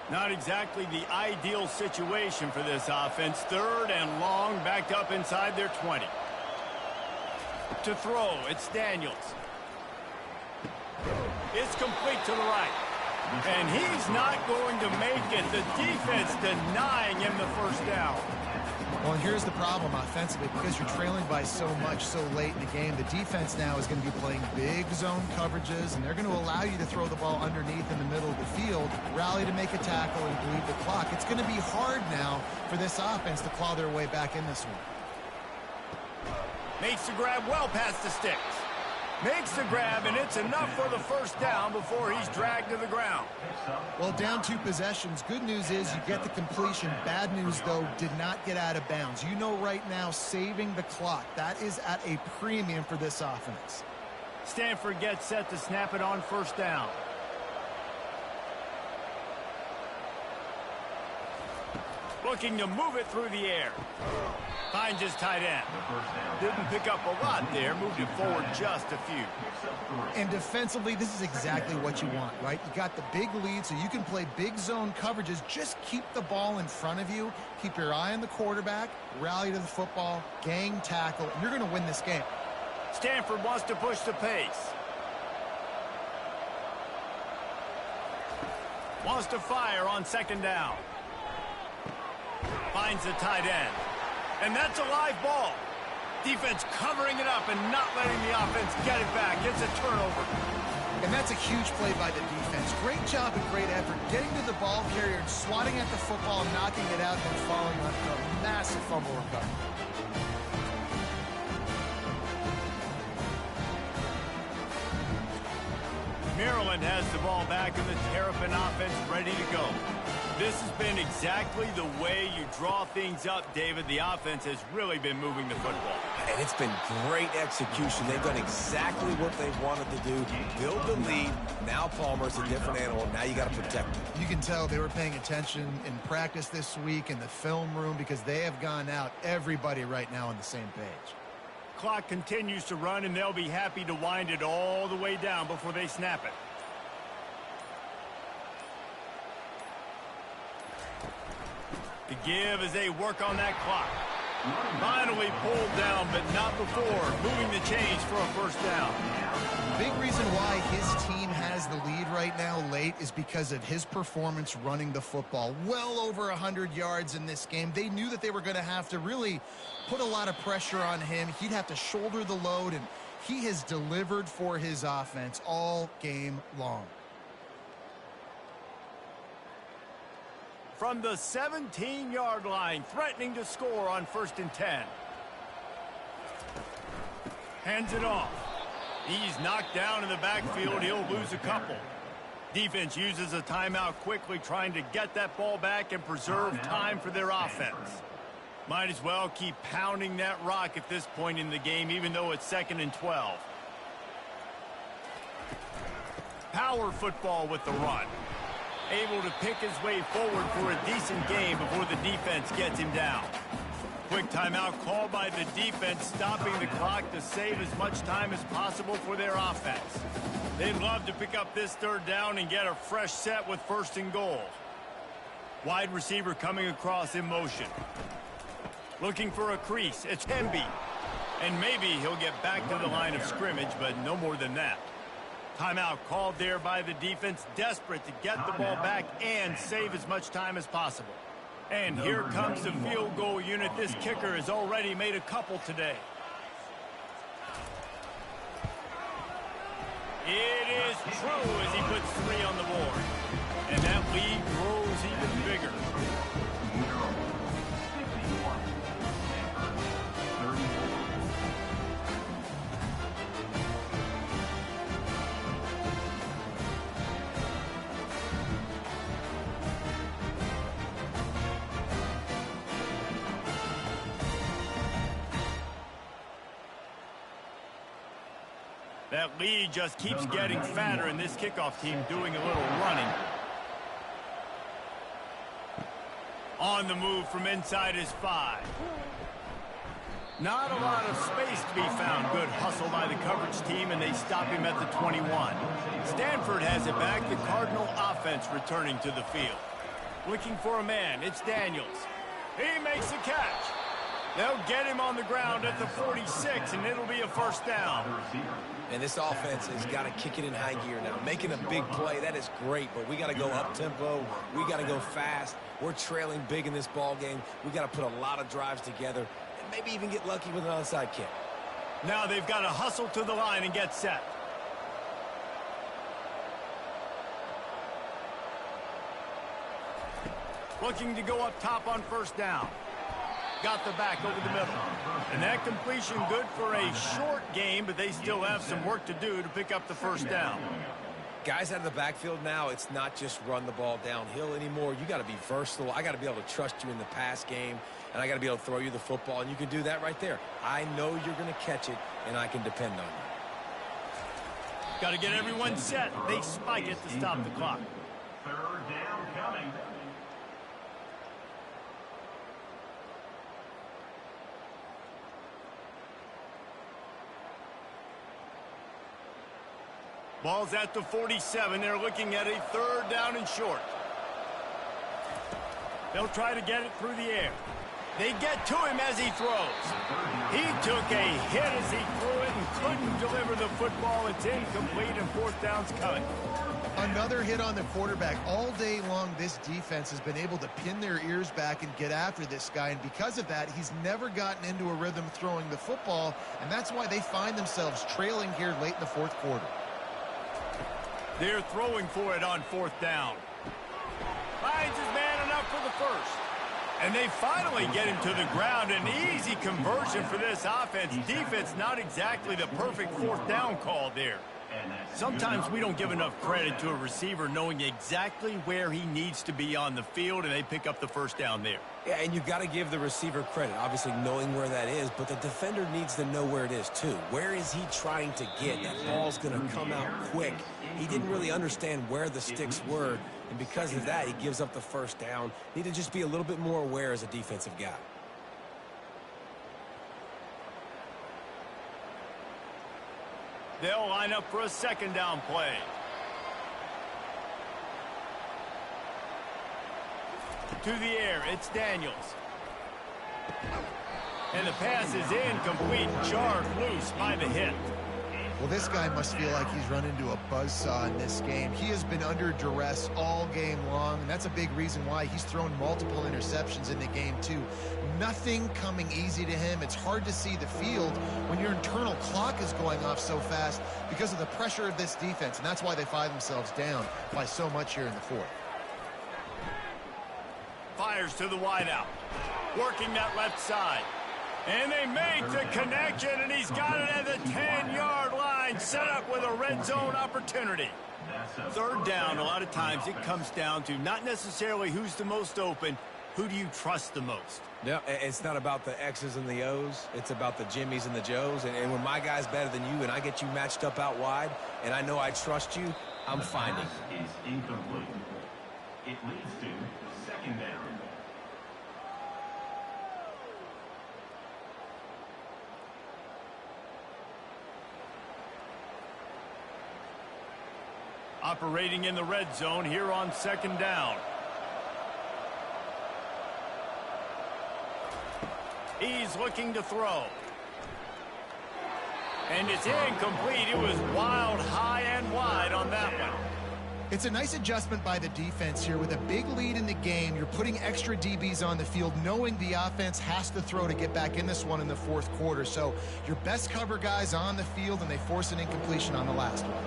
Not exactly the ideal situation for this offense. 3rd and long, backed up inside their 20. To throw, it's Daniels. It's complete to the right. And he's not going to make it. The defense denying him the first down. Well, and here's the problem offensively. Because you're trailing by so much so late in the game, the defense now is going to be playing big zone coverages, and they're going to allow you to throw the ball underneath in the middle of the field, rally to make a tackle, and bleed the clock. It's going to be hard now for this offense to claw their way back in this one. Makes the grab well past the sticks. Makes the grab, and it's enough for the first down before he's dragged to the ground. Well, down 2 possessions. Good news is you get the completion. Bad news, though, did not get out of bounds. You know right now, saving the clock. That is at a premium for this offense. Stanford gets set to snap it on first down. Looking to move it through the air. Finds his tight end. Didn't pick up a lot there. Moved it forward just a few. And defensively, this is exactly what you want, right? You got the big lead, so you can play big zone coverages. Just keep the ball in front of you. Keep your eye on the quarterback. Rally to the football. Gang tackle. And you're going to win this game. Stanford wants to push the pace. Wants to fire on second down. Finds the tight end. And that's a live ball. Defense covering it up and not letting the offense get it back. It's a turnover. And that's a huge play by the defense. Great job and great effort getting to the ball carrier and swatting at the football, knocking it out, and falling on a massive fumble recovery. Maryland has the ball back and the Terrapin offense ready to go. This has been exactly the way you draw things up, David. The offense has really been moving the football. And it's been great execution. They've done exactly what they wanted to do. Build the lead. Now Palmer's a different animal. Now you got to protect him. You can tell they were paying attention in practice this week in the film room because they have gone out, everybody right now on the same page. Clock continues to run, and they'll be happy to wind it all the way down before they snap it. To give as they work on that clock. Finally pulled down, but not before moving the chains for a first down. Big reason why his team has the lead right now late is because of his performance running the football. Well over 100 yards in this game. They knew that they were going to have to really put a lot of pressure on him. He'd have to shoulder the load, and he has delivered for his offense all game long. From the 17-yard line, threatening to score on 1st and 10. Hands it off. He's knocked down in the backfield. He'll lose a couple. Defense uses a timeout quickly, trying to get that ball back and preserve time for their offense. Might as well keep pounding that rock at this point in the game, even though it's 2nd and 12. Power football with the run. Able to pick his way forward for a decent game before the defense gets him down. Quick timeout called by the defense, stopping the clock to save as much time as possible for their offense. They'd love to pick up this 3rd down and get a fresh set with 1st and goal. Wide receiver coming across in motion. Looking for a crease. It's Hemby. And maybe he'll get back to the line of scrimmage, but no more than that. Timeout called there by the defense, desperate to get the ball back and save as much time as possible. And here comes the field goal unit. This kicker has already made a couple today. It is true as he puts 3 on the board. And that lead grows even bigger. That lead just keeps getting fatter, and this kickoff team doing a little running. On the move from inside his 5. Not a lot of space to be found. Good hustle by the coverage team, and they stop him at the 21. Stanford has it back. The Cardinal offense returning to the field. Looking for a man. It's Daniels. He makes the catch. They'll get him on the ground at the 46, and it'll be a first down. And this offense has got to kick it in high gear now. Making a big play, that is great, but we got to go up-tempo. We got to go fast. We're trailing big in this ball game. We got to put a lot of drives together and maybe even get lucky with an onside kick. Now they've got to hustle to the line and get set. Looking to go up top on first down. Got the back over the middle. And that completion good for a short game, but they still have some work to do to pick up the first down. Guys out of the backfield now, it's not just run the ball downhill anymore. You got to be versatile. I got to be able to trust you in the pass game, and I got to be able to throw you the football, and you can do that right there. I know you're going to catch it, and I can depend on you. Got to get everyone set. They spike it to stop the clock. Third down coming. Ball's at the 47. They're looking at a third down and short. They'll try to get it through the air. They get to him as he throws. He took a hit as he threw it and couldn't deliver the football. It's incomplete, and fourth down's coming. Another hit on the quarterback. All day long, this defense has been able to pin their ears back and get after this guy, and because of that, he's never gotten into a rhythm throwing the football, and that's why they find themselves trailing here late in the fourth quarter. They're throwing for it on fourth down. Finds his man enough for the first. And they finally get him to the ground. An easy conversion for this offense. Defense not exactly the perfect fourth down call there. Sometimes we don't give enough credit to a receiver knowing exactly where he needs to be on the field, and they pick up the first down there. Yeah, and you've got to give the receiver credit, obviously knowing where that is, but the defender needs to know where it is too. Where is he trying to get? That ball's going to come out quick. He didn't really understand where the sticks were, and because of that, he gives up the first down. Need to just be a little bit more aware as a defensive guy. They'll line up for a second down play. To the air, it's Daniels. And the pass is incomplete, jarred loose by the hit. Well, this guy must feel like he's run into a buzzsaw in this game. He has been under duress all game long, and that's a big reason why he's thrown multiple interceptions in the game, too. Nothing coming easy to him. It's hard to see the field when your internal clock is going off so fast because of the pressure of this defense, and that's why they find themselves down by so much here in the fourth. Fires to the wideout, working that left side. And they make the connection, and he's got it at the 10-yard line, set up with a red zone opportunity. Third down, a lot of times it comes down to not necessarily who's the most open, who do you trust the most? Yeah, it's not about the X's and the O's. It's about the Jimmies and the Joes. And when my guy's better than you and I get you matched up out wide and I know I trust you, I'm finding. Is incomplete. It leads to second down. Operating in the red zone here on second down. He's looking to throw. And it's incomplete. It was wild, high, and wide on that one. It's a nice adjustment by the defense here. With a big lead in the game, you're putting extra DBs on the field, knowing the offense has to throw to get back in this one in the fourth quarter. So your best cover guys on the field, and they force an incompletion on the last one.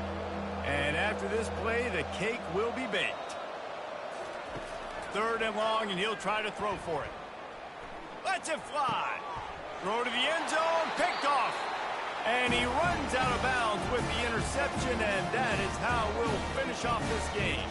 And after this play, the cake will be baked. Third and long, and he'll try to throw for it. Lets it fly. Throw to the end zone, picked off. And he runs out of bounds with the interception, and that is how we'll finish off this game.